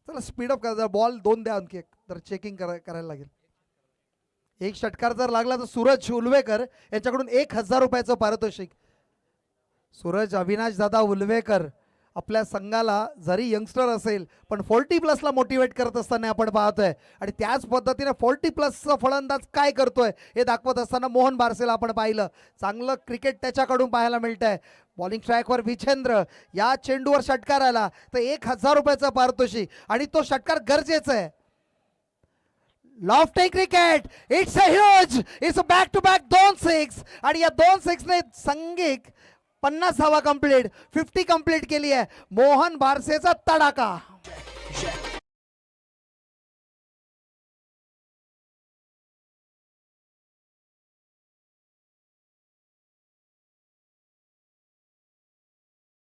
चला स्पीडअप करा, बॉल 2 द्या आणखी एक, तर चेकिंग करायला लागेल. एक षटकार जर लागला तर सूरज उलवेकर यांच्याकडून 1000 रुपयाचं पारितोषिक. सूरज अविनाश दादा उलवेकर आपल्या संघाला जरी यंगस्टर असेल पण 40+ मोटिवेट करत असताना आपण पाहतोय आणि त्याच पद्धतीने 40+ फलंदाज काय करतोय हे दाखवत असताना मोहन बारसेला आपण पाहिलं. चांगलं क्रिकेट त्याच्याकडून पाहायला मिळतंय. बॉलिंग स्ट्राईकवर विजेंद्र, या चेंडूवर षटकार आला तर 1000 रुपयाचं पारितोषिक आणि तो षटकार गरजेचा आहे. Lofting cricket, it's a huge, it's a back to back 2 6 आणि या 2 6ने संघिक 50 धावा कंप्लीट, 50 कंप्लीट केली आहे. मोहन बारसेचा तडाखा.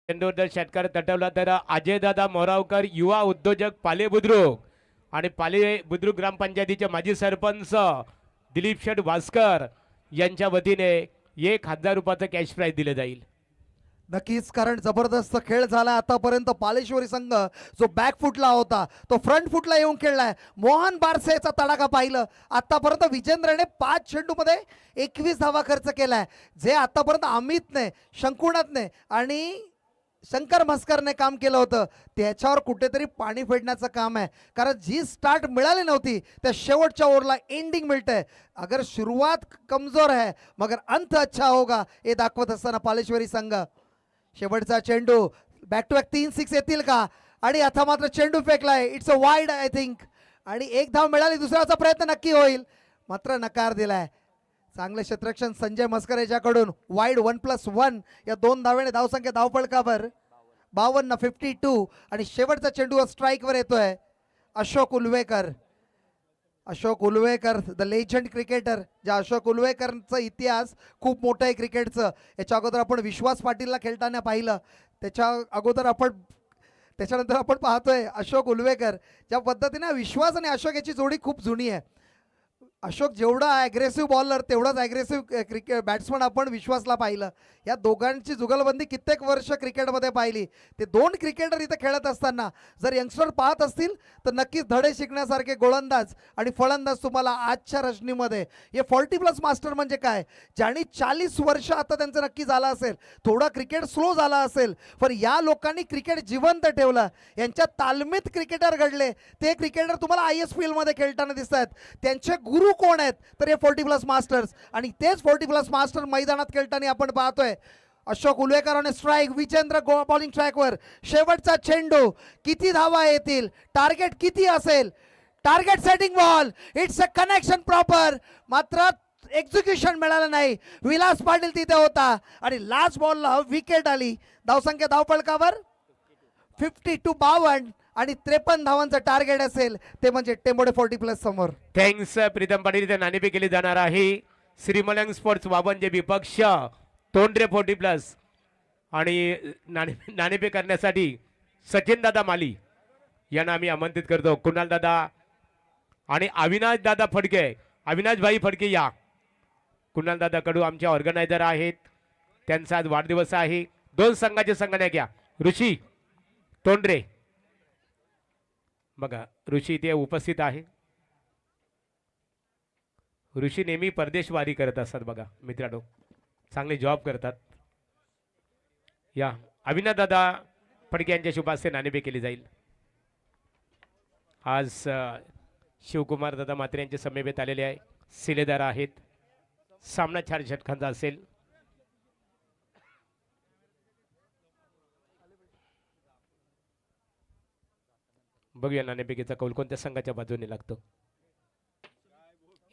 चेंडूवर षटकार तटवला तर अजयदादा मोरावकर, युवा उद्योजक पाले बुद्रुक आणि पाले बुद्रुक ग्रामपंचायतीचे माजी सरपंच दिलीप शेठ भास्कर यांच्या वतीने 1000 रुपयाचं कॅश प्राइज दिले जाईल. नक्कीच, कारण जबरदस्त खेळ झाला आतापर्यंत. पालेश्वरी संघ जो बॅक फुटला होता तो फ्रंट फुटला येऊन खेळलाय. मोहन बारसेचा तडाखा पाहिलं. आतापर्यंत विजेंद्रने 5 चेंडूमध्ये 21 धावा खर्च केलाय. जे आतापर्यंत अमितने, शंकुनाथने आणि शंकर म्हस्करने काम केलं होतं त्याच्यावर कुठेतरी पाणी फेडण्याचं काम आहे. कारण जी स्टार्ट मिळाली नव्हती त्या शेवटच्या ओव्हरला एंडिंग मिळतंय. अगर सुरुवात कमजोर है मगर अंत अच्छा होगा हे दाखवत असताना पालेश्वरी संघ. शेवटचा चेंडू, बॅक टू बॅक 3 6 येतील का? आणि आता मात्र चेंडू फेकलाय. It's a wide I think आणि 1 धाव मिळाली. दुसऱ्याचा प्रयत्न नक्की होईल, मात्र नकार दिलाय. चांगले क्षेत्ररक्षण संजय म्हस्कर याच्याकडून. वाईड 1+1 या 2 धावेने धावसंख्या धावफलकावर 52, 52 आणि शेवटचा चेंडू स्ट्राईकवर येतोय. Ashok Ulvekar, the legend cricketer. ज्या अशोक उलवेकरचा इतिहास खूप मोठा आहे क्रिकेटचं. याच्या अगोदर आपण विश्वास पाटीलला खेळताना पाहिलं. त्याच्यानंतर आपण पाहतोय अशोक उलवेकर. ज्या पद्धतीने विश्वास आणि अशोक याची जोडी खूप जुनी आहे. अशोक जेवढा अग्रेसिव्ह बॉलर तेवढाच अग्रेसिव्ह क्रिकेट बॅट्समन आपण विश्वासला पाहिलं. या दोघांची जुगलबंदी कित्येक वर्ष क्रिकेटमध्ये पाहिली. ते दोन क्रिकेटर इथे खेळत असताना जर यंगस्टर पाहत असतील तर नक्कीच धडे शिकण्यासारखे गोलंदाज आणि फलंदाज तुम्हाला आजच्या रजनीमध्ये. हे 40+ मास्टर म्हणजे काय, ज्यांनी 40 वर्ष आता त्यांचं नक्की झालं असेल. थोडा क्रिकेट स्लो झाला असेल पण या लोकांनी क्रिकेट जिवंत ठेवलं. यांच्या तालमीत क्रिकेटर घडले ते क्रिकेटर तुम्हाला ISPL मध्ये खेळताना दिसत आहेत. त्यांचे गुरु कोण आहेत तर हे 40+ मास्टर्स, आणि तेच 40+ मास्टर मैदानात खेळताना आपण पाहतोय. अशोक उलवेकरांनी स्ट्राईक, विजेंद्र बॉलिंग ट्रॅकवर, शेवटचा चेंडू, किती धावा येतील, टार्गेट किती असेल, target setting ball, it's a connection proper. मात्र एक्झिक्युशन मिळालं नाही. विलास पाटील तिथे होता आणि लास्ट बॉलला विकेट आली. धावसंख्या धावफलकावर 52 आणि 53 धावांचं टार्गेट असेल ते म्हणजे टेंबोडे 40+ समोर. थँक्स प्रीतम पाटील. इथे नाणेफेक केली जाणार आहे. श्रीमलंग स्पोर्ट्स वाबनजे विपक्ष तोंडरे 40+ आणि नाणेफेक करण्यासाठी सचिन दादा माली यांना आम्ही आमंत्रित करतो. कुणाल दादा आणि अविनाश दादा फडके, अविनाश भाई फडके या. कुणाल दादा कडू आमचे ऑर्गनायझर आहेत. त्यांचा आज वाढदिवस आहे. दोन संघाचे संघटक घ्या. ऋषी तोंडरे बघा, ऋषी इथे उपस्थित आहे. ऋषी नेहमी परदेशवारी करत असतात बघा मित्रांनो, चांगले जॉब करतात. या अविनाश दादा फडके यांच्या शुभ हस्ते नाणेफेक केली जाईल. आज शिवकुमार दादा मात्रे यांचे समवेत आलेले आहे, शिलेदार आहेत. सामना 4 षटकांचा असेल. बघूया नाणेफेकीचा कौल कोणत्या संघाच्या बाजूने लागतो.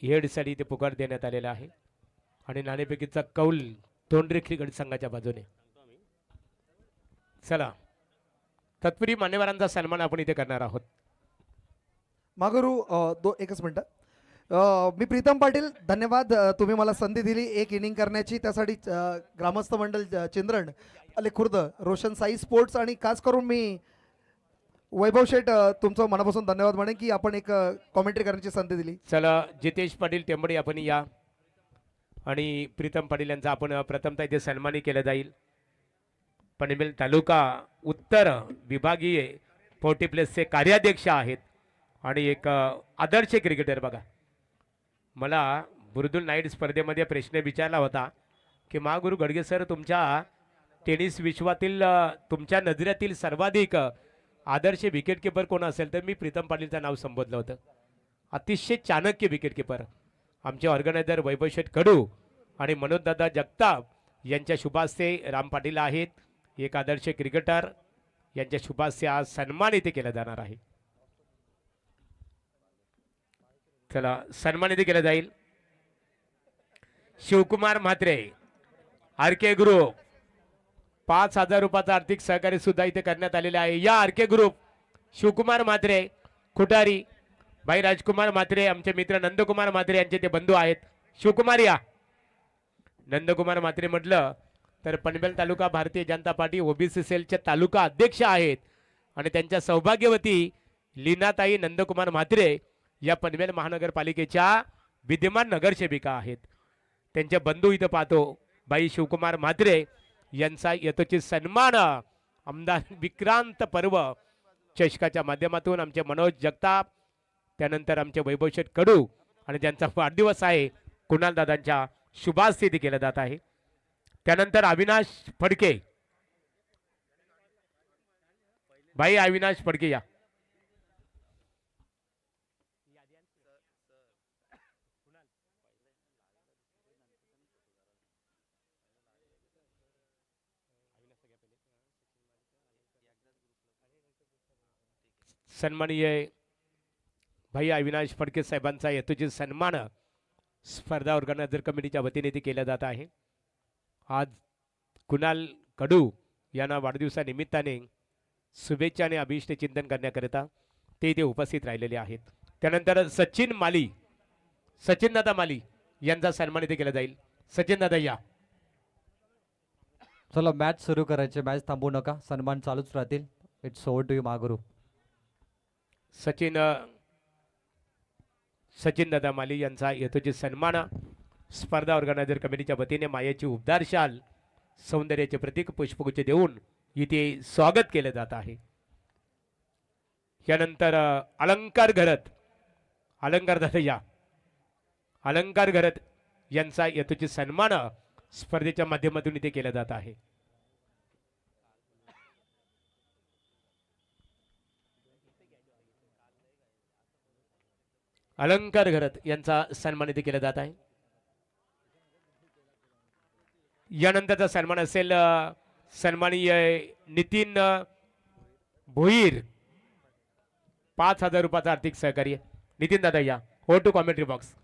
हेडसाठी इथे पुकार देण्यात आलेला आहे आणि नाणेफेकीचा कौल तोंडरे क्रिकेट संघाच्या बाजूने. चला, तत्पूर्वी मान्यवरांचा सन्मान आपण इथे करणार आहोत. मागुरू एकच मिनटं. मी प्रीतम पाटील, धन्यवाद. तुम्ही मला संधी दिली एक इनिंग करण्याची. त्यासाठी ग्रामस्थ मंडळ चिंद्रण अले खुर्द, रोशन साई स्पोर्ट्स आणि खास करून मी वैभव शेठ तुमचं मनापासून धन्यवाद म्हणेन की आपण एक कॉमेंट्री करण्याची संधी दिली. चला, जितेश पाटील टेंबडे आपण या आणि प्रीतम पाटील यांचा आपण प्रथमतः इथे सन्मानित केलं जाईल. पनवेल तालुका उत्तर विभागीय 40+चे कार्याध्यक्ष आहेत आणि एक आदर्श क्रिकेटर. बघा, मला बुरदुल नाईट स्पर्धेमध्ये प्रश्न विचारला होता की महागुरु गडगे सर, तुमच्या टेनिस विश्वातील तुमच्या नजरेतील सर्वाधिक आदर्श विकेट किपर कोण असेल, तर मी प्रीतम पाटीलचं नाव संबोधलं होतं. अतिशय चाणक्य विकेट किपर आमचे ऑर्गनायझर वैभव शेठ कडू आणि मनोजदादा जगताप यांच्या शुभास्ते राम पाटील आहेत, एक आदर्श क्रिकेटर. यांच्या शुभास्ते आज सन्मान इथे केला जाणार आहे. चला, सन्मान इथे केला जाईल. शिवकुमार म्हात्रे, RK ग्रुप, 5,000 रुपयाचा आर्थिक सहकार्य सुद्धा इथे करण्यात आलेले आहे. या RK ग्रुप, शिवकुमार म्हात्रे, खुटारी भाई, राजकुमार म्हात्रे, आमचे मित्र नंदकुमार म्हात्रे यांचे ते बंधू आहेत. शिवकुमार या. नंदकुमार म्हात्रे म्हटलं तर पनवेल तालुका भारतीय जनता पार्टी OBC सेलचे तालुका अध्यक्ष आहेत आणि त्यांच्या सौभाग्यवती लीनाताई नंदकुमार म्हात्रे या पनवेल महानगरपालिकेच्या विद्यमान नगरसेविका आहेत. त्यांचे बंधू इथं पाहतो बाई शिवकुमार म्हात्रे यांचा यथोचित सन्मान आमदार विक्रांत पर्व चषकाच्या माध्यमातून आमचे मनोज जगताप, त्यानंतर आमचे वैभव शेठ कडू आणि ज्यांचा वाढदिवस आहे कुणाल दादांच्या शुभास्थिती केला जात आहे. त्यानंतर अविनाश फडके, भाई अविनाश फडके या. सन्माननीय भाई अविनाश फडके साहेबांचा यथोचित सन्मान स्पर्धा ऑर्गनायझर कमिटीच्या वतीने ते केला जात आहे. आज कुणाल कडू यांना वाढदिवसानिमित्ताने शुभेच्छा आणि अभिष्ट चिंतन करण्याकरिता ते इथे उपस्थित राहिलेले आहेत. त्यानंतर सचिन माली, सचिन दादा माली यांचा सन्मान इथे केला जाईल. सचिन दादा या. चला, मॅच सुरू करायचे, मॅच थांबू नका, सन्मान चालूच राहतील. It's over to you Mahaguru. Sachin Sachin दादा माली यांचा यथोचित सन्मान स्पर्धा ऑर्गनायझर कमिटीच्या वतीने मायाची उबदार शाल सौंदर्याचे प्रतीक पुष्पगुच्छ देऊन इथे स्वागत केले जात आहे. यानंतर अलंकार घरत अलंकार दादा या अलंकार घरत यांचा यथोचित सन्मान स्पर्धेच्या माध्यमातून इथे केला जात आहे. अलंकार घरत यांचा सन्मान इथे केला जात आहे. यानंतरचा सन्मान असेल सन्माननीय नितीन भोईर 5,000 रुपयाचा आर्थिक सहकार्य. नितीन दादा या हो to commentary box.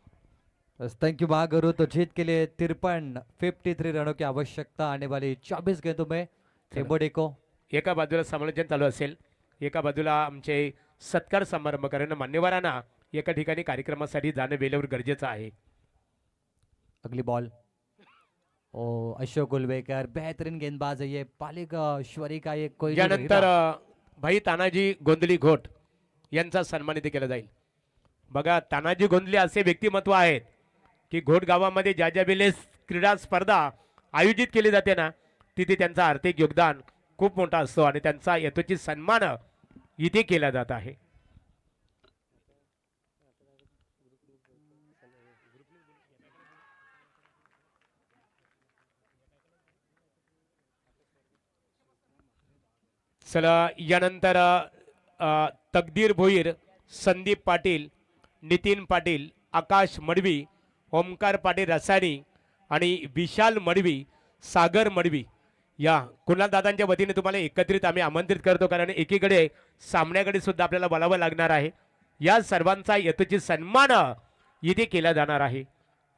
Thank you महागुरु. तो जीत के लिए 53 रनों की आवश्यकता आने वाली 24 गेंदों में टेम्बोडे को. एका बाजूला समालोचन चालू असेल, एका बाजूला आमचे सत्कार समारंभ करणं मान्यवरांना एका ठिकाणी कार्यक्रमासाठी जाणं वेळेवर गरजेचं आहे. अगली बॉल ओ अशोक उलवेकर बेहतरीन गेंदबाज है ये. पालेश्वरी का ये कोई यानंतर भाई तानाजी गोंधली घोट यांचा सन्मान इथे केला जाईल. बघा तानाजी गोंधले असे व्यक्तिमत्व आहेत की घोट गावामध्ये ज्या ज्या वेळेस क्रीडा स्पर्धा आयोजित केली जाते ना तिथे त्यांचा आर्थिक योगदान खूप मोठा असतो आणि त्यांचा यथोचित सन्मान इथे केला जात आहे. चला यानंतर तकदीर भोईर, संदीप पाटील, नितीन पाटील, आकाश मडवी, ओमकार पाटील रसाणी आणि विशाल मडवी, सागर मडवी या कुणाल दादांच्या वतीने तुम्हाला एकत्रित आम्ही आमंत्रित करतो, कारण एकीकडे सामन्याकडे सुद्धा आपल्याला बोलावं लागणार आहे. या सर्वांचा यथोचित सन्मान इथे केला जाणार आहे.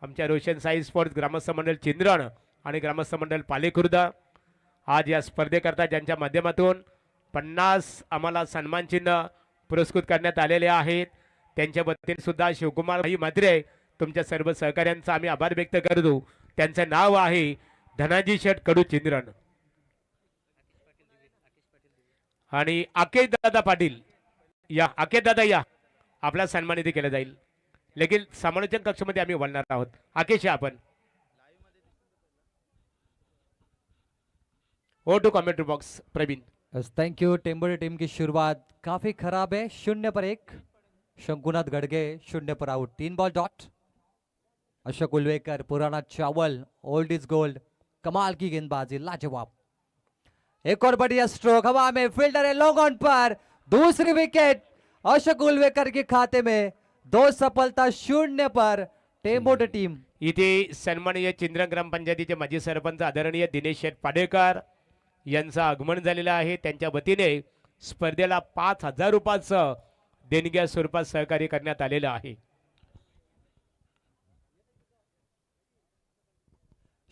आमच्या रोशन साई स्पोर्ट्स ग्रामस्थ मंडळ चिंद्रण आणि ग्रामस्थ मंडळ पालेखुर्द आज या स्पर्धेकरता ज्यांच्या माध्यमातून 50 आम्हाला सन्मान चिन्ह पुरस्कृत करण्यात आलेले आहेत त्यांच्या वतीने सुद्धा शिवकुमार भाई मात्रे तुमच्या सर्व सहकार्यांचा आम्ही आभार व्यक्त करतो. त्यांचं नाव आहे धनाजी शेठ कडू चिंद्रण आणि आकेश दादा पाटील या. आकेश दादा या आपला सन्मान इथे केला जाईल. लेकिन समालोचन कक्षामध्ये आम्ही बोलणार आहोत. आकेश आपण ओ to commentary box. Praveen thank you. Tembode team की शुरुआत काफी खराब है. 0 पर 1. शंकुनाथ गड़गे 0 पर out. 3 ball dot. Ashok Ulvekar पुराना चावल ओल्ड इज गोल्ड. कमाल की गेंदबाजी लाजवाब. एक और बढ़िया स्ट्रोक हवा में. फील्डर है लॉन्ग ऑन पर. दूसरी विकेट अशोक उलवेकर के खाते में. 2 सफलता 0 पर टेम्बोडे टीम. इथे सन्माननीय चिंद्रन ग्रामपंचायतीचे माजी सरपंच आदरणीय दिनेश शेठ पाडेकर यांचं आगमन झालेलं आहे. त्यांच्या वतीने स्पर्धेला 5,000 रुपयाचं देणग्या स्वरूपात सहकार्य करण्यात आलेलं आहे.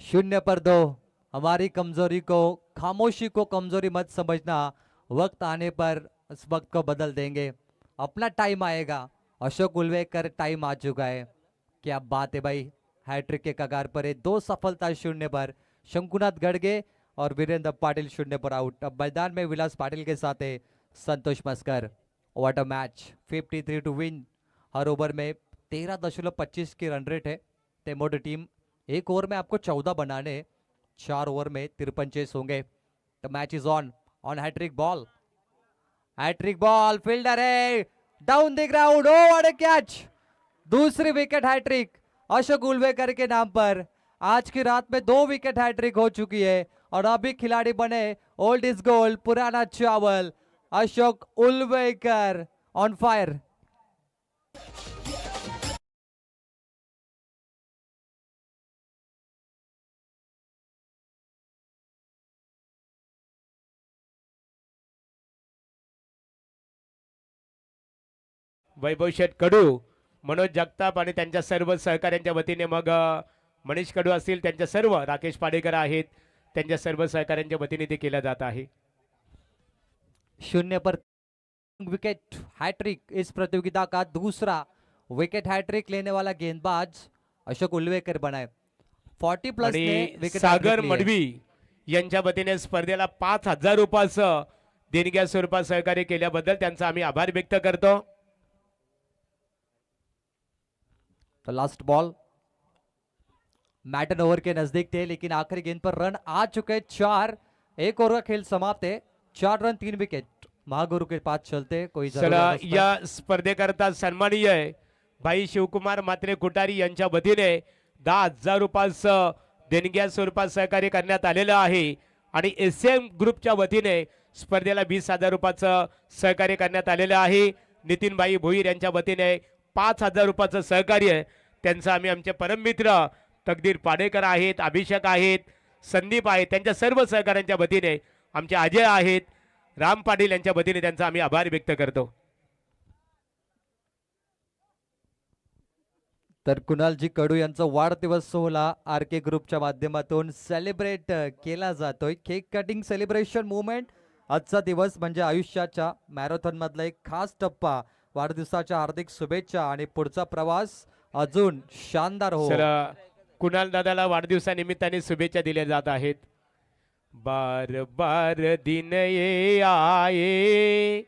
0 पर 2. हमारी कमजोरी को खामोशी को कमजोरी मत समझना. वक्त आने पर इस वक्त को बदल देंगे. अपना टाइम आएगा. अशोक उलवेकर टाइम आ चुका है. क्या बात है भाई. हैट्रिक के कगार पर है. 2 सफलता 0 पर. शंकुनाथ गड़गे और वीरेंद्र पाटिल 0 पर आउट. अब मैदान में विलास पाटिल के साथ है Santosh Maskar. What a match. 53 to win. हर ओवर में 13.25 की रन रेट है. टेम्बोडे टीम एक ओवर में आपको 14 बनाने, 4 ओवर में 53 चेस होंगे. The match is on hat trick ball. Hat trick ball. Fielder है down the ground. Oh what a catch. दूसरी विकेट हैट्रिक अशोक उलवेकर के नाम पर. आज की रात में 2 विकेट हैट्रिक हो चुकी है और अभी खिलाड़ी बने ओल्ड इज गोल्ड पुराना चावल अशोक उलवेकर ऑन फायर. वैभव शेठ कडू, मनोज जगताप आणि त्यांच्या सर्व सहकाऱ्यांच्या वतीने मग मनीष कडू असतील त्यांच्या सर्व राकेश पाडेकर आहेत त्यांच्या सर्व सहकाऱ्यांच्या वतीने ते केला जात आहे. 0 पर विकेट हैट्रिक. इस प्रतियोगिता का दूसरा विकेट हैट्रिक लेने वाला गेंदबाज अशोक उलवेकर बना है. 40 प्लस ने आणि विकेट सागर मडवी यांच्या वतीने स्पर्धेला 5,000 रुपयाचं देणग्या स्वरूपात सहकार्य केल्याबद्दल त्यांचा आम्ही आभार व्यक्त करतो. तो लास्ट बॉल मैटन ओवर के नजदीक थे, लेकिन आखिरी गेंद पर रन आ चुके 4। एक ओवर का खेल समाप्त है। 4 रन 3 विकेट महागुरु के पास चलते कोई जरूरत चला नसतं. या स्पर्धेकरता सन्माननीय आहे भाई शिवकुमार मात्रे कुटारी यांच्या वतीने 10,000 रुपयाचं देणग्या स्वरूपात सहकार्य करण्यात आलेलं आहे आणि एसएम ग्रुपच्या वतीने स्पर्धेला 20,000 रुपयाचं सहकार्य करण्यात आलेलं आहे. नितीनभाई भोईर यांच्या वतीने 5,000 रुपयाचं सहकार्य. त्यांचं आम्ही आमचे परममित्र तकदीर पाडेकर आहेत, अभिषेक आहेत, संदीप आहेत, त्यांच्या सर्व सहकाऱ्यांच्या वतीने आमचे अजय आहेत, राम पाटील यांच्या वतीने त्यांचा आम्ही आभार व्यक्त करतो. तर कुणालजी कडू यांचा वाढदिवस सोहळा आर के ग्रुपच्या माध्यमातून सेलिब्रेट केला जातोय. Cake cutting celebration movement. आजचा दिवस म्हणजे आयुष्याच्या मॅरेथॉन मधला एक खास टप्पा. वाढदिवसाच्या हार्दिक शुभेच्छा आणि पुढचा प्रवास अजून शानदार हो. सर कुणाल दादाला वाढदिवसानिमित्ताने शुभेच्छा दिल्या जात आहेत. बार बार दिन ये आए,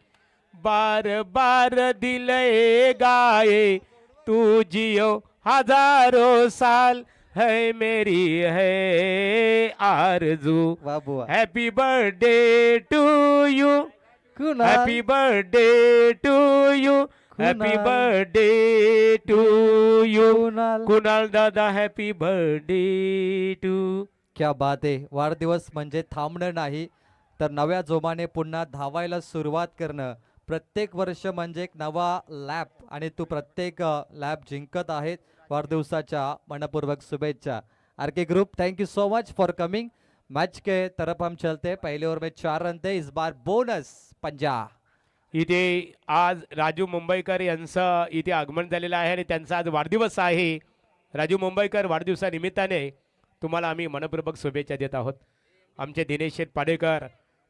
बार बार दिल ये गाए, तू जियो हजारों साल, है मेरी है आरज़ू. वा बुवा. Happy birthday to you, Kunal. Happy birthday to you, happy Kunal. Birthday to you. Kunal. Kunal दादा हॅपी बर्थडे टू. क्या बात आहे. वाढदिवस म्हणजे थांबणं नाही, तर नव्या जोमाने पुन्हा धावायला सुरुवात करणं. प्रत्येक वर्ष म्हणजे एक नवा लॅप आणि तू प्रत्येक लॅप जिंकत आहेत. वाढदिवसाच्या मनपूर्वक शुभेच्छा. R K group thank you so much for coming. Match के तरफ हम चलते. पहले ओवर में 4 रन थे, इस बार बोनस 50. इथे आज राजू मुंबईकर यांचं इथे आगमन झालेलं आहे आणि त्यांचा आज वाढदिवस आहे. राजू मुंबईकर वाढदिवसानिमित्ताने तुम्हाला आम्ही मनपूर्वक शुभेच्छा देत आहोत. आमचे दिनेश शेठ पाडेकर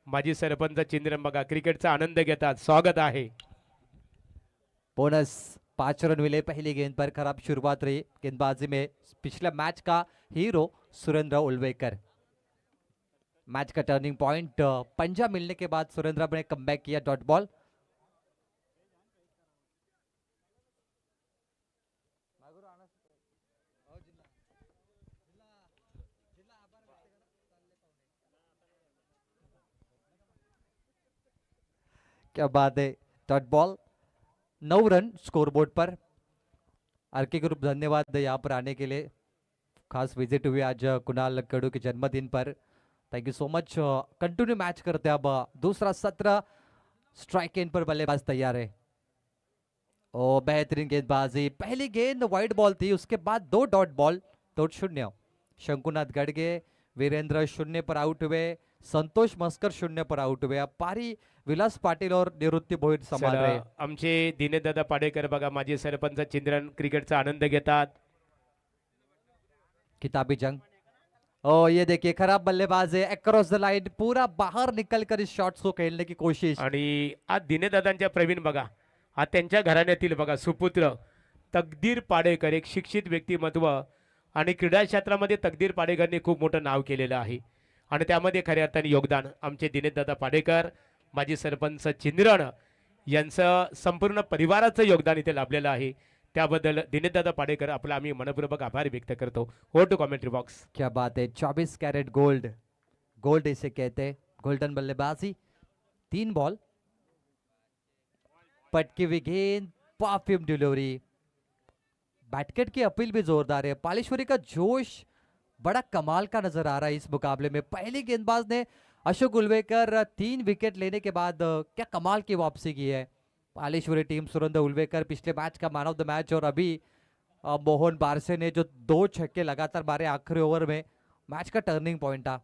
माजी सरपंच चिंद्रम बघा क्रिकेटचा आनंद घेतात. स्वागत आहे. बोनस 5 रन मिले. पहली गेंद पर खराब शुरुआत रही. गेंदबाजी में पिछले मैच का हीरो सुरेंद्र उल्वेकर. मैच का टर्निंग पॉइंट पंजा मिलने के बाद सुरेंद्र ने कमबैक किया. Dot ball. क्या बात है. Dot ball. 9 रन स्कोरबोर्ड पर. आर के ग्रुप धन्यवाद यहाँ पर आने के लिए. खास विजिट हुई आज कुणाल कडू के जन्मदिन पर. Thank you so much. Continue match करते हैं. अब दूसरा सत्र. स्ट्राइक एंड पर बल्लेबाज तैयार है. ओ बेहतरीन गेंदबाजी. पहली गेंद वाइड बॉल थी, उसके बाद 2 डॉट बॉल. 2-0. शंकुनाथ गडगे वीरेंद्र 0 पर आउट हुए. संतोष मस्कर 0 पर आउट हुए. अब पारी विलास पाटिल और निवृत्ति भोईर संभाल रहे. आमचे दिनेशदादा पाडेकर बघा माजी सरपंच चिंद्रन क्रिकेटचा आनंद घेतात. किताबी जंग. ओ ये देखिए खराब बल्लेबाज है. अक्रॉस द लाइन पूरा बाहर निकलकर इस शॉट्स को खेलने की कोशिश. आणि आज दिनेशदादांच्या प्रवीण बघा आज त्यांच्या घराण्यातील बघा सुपुत्र तकदीर पाडेकर एक शिक्षित व्यक्तिमत्व आणि क्रीडा क्षेत्रामध्ये तकदीर पाडेकरने खूप मोठं नाव केलेलं आहे आणि त्यामध्ये खऱ्या अर्थाने योगदान आमचे दिनेशदादा पाडेकर माजी सरपंच चिंद्रण यांचं संपूर्ण परिवाराचं योगदान इथे लाभलेलं आहे. त्याबद्दल दिनेशदादा पाडेकर आपला आम्ही मनपूर्वक आभार व्यक्त करतो. हो टू कॉमेंट्री बॉक्स. क्या बात है. 24 कैरेट गोल्ड. गोल्ड इसे कहते हैं. गोल्डन बल्लेबाजी. 3 बॉल. पटकी हुई गेंद. Perfume delivery. बैटकेट की अपील भी जोरदार है. पालेश्वरी का जोश बड़ा कमाल का नजर आ रहा है इस मुकाबले में. पहली गेंदबाज ने अशोक उल्वेकर 3 विकेट लेने के बाद क्या कमाल की वापसी की है. पालेश्वरी टीम सुरेंद्र उल्वेकर पिछले मैच का मैन ऑफ द मैच और अभी मोहन बारसे ने जो 2 छक्के लगातार मारे आखिरी ओवर में. मैच का टर्निंग पॉइंट था.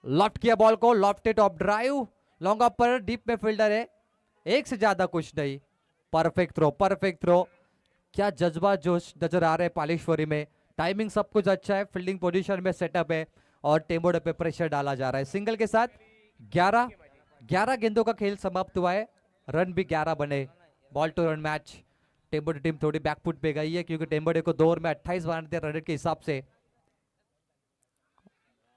लॉफ्ट किया बॉल को. Lofted off drive. Long off पर डीप में फील्डर है. एक से ज्यादा कुछ नहीं. Perfect throw. Perfect throw. क्या जज्बा जोश नजर आ रहे हैं पालेश्वरी में. टाइमिंग सब कुछ अच्छा है. फील्डिंग पोजीशन में सेटअप है और टेम्बोडे पे प्रेशर डाला जा रहा है. सिंगल के साथ 11 गेंदों का खेल समाप्त हुआ है. रन भी 11 बने. Ball to run match. Tembode team थोड़ी बैकफुट पे गई है क्योंकि टेम्बोडे को 2 ओवर में 28 बनाने थे रन के हिसाब से.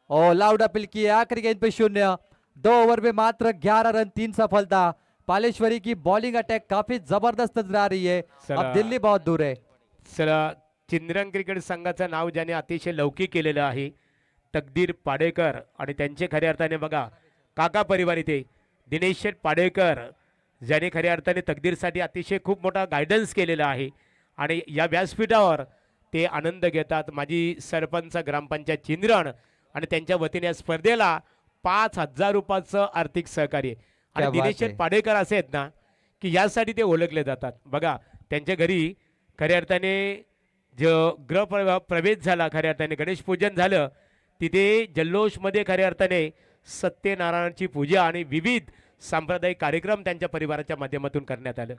और लाउड अपील की. आखिरी गेंद पे 0. 2 ओवर में मात्र 11 रन 3 सफलता. पालेश्वरी की बॉलिंग अटैक काफी जबरदस्त नजर आ रही है. अब दिल्ली बहुत दूर है. चिंद्रन क्रिकेट संघाचं नाव ज्याने अतिशय लौकिक केलेलं आहे तकदीर पाडेकर आणि त्यांचे खऱ्या अर्थाने बघा काका परिवार इथे दिनेश शेठ पाडेकर ज्याने खऱ्या अर्थाने तकदीरसाठी अतिशय खूप मोठा गायडन्स केलेला आहे आणि या व्यासपीठावर ते आनंद घेतात. माजी सरपंच ग्रामपंचायत चिंद्रण आणि त्यांच्या वतीने या स्पर्धेला 5,000 रुपयाचं आर्थिक सहकार्य आणि क्या बात दिनेश शेठ आहे. पाडेकर असे आहेत ना की यासाठी ते ओळखले जातात. बघा त्यांच्या घरी खऱ्या अर्थाने जो प्रवेश झाला, खऱ्या अर्थाने गणेश पूजन झालं, तिथे जल्लोषमध्ये खऱ्या अर्थाने सत्यनारायणाची पूजा आणि विविध सांप्रदायिक कार्यक्रम त्यांच्या परिवाराच्या माध्यमातून करण्यात आलं.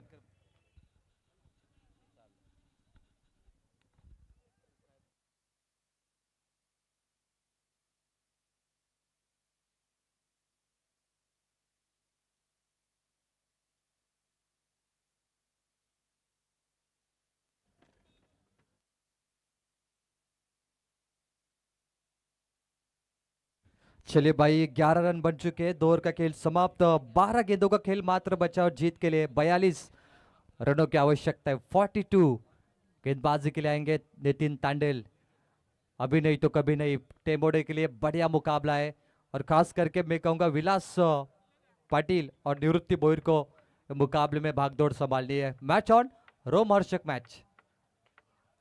चलिए भाई 11 रन बन चुके हैं. 2 ओवर का खेल समाप्त. 12 गेंदों का खेल मात्र बचा और जीत के लिए 42 रनों की आवश्यकता है. 42 गेंदबाजी के लिए आएंगे नितिन तांडेल. अभी नहीं तो कभी नहीं. टेम्बोडे के लिए बढ़िया मुकाबला है और खास करके मैं कहूंगा विलास पाटिल और निवृत्ति बोयर को मुकाबले में भागदौड़ संभालनी है. Match on. रोमहर्षक मैच.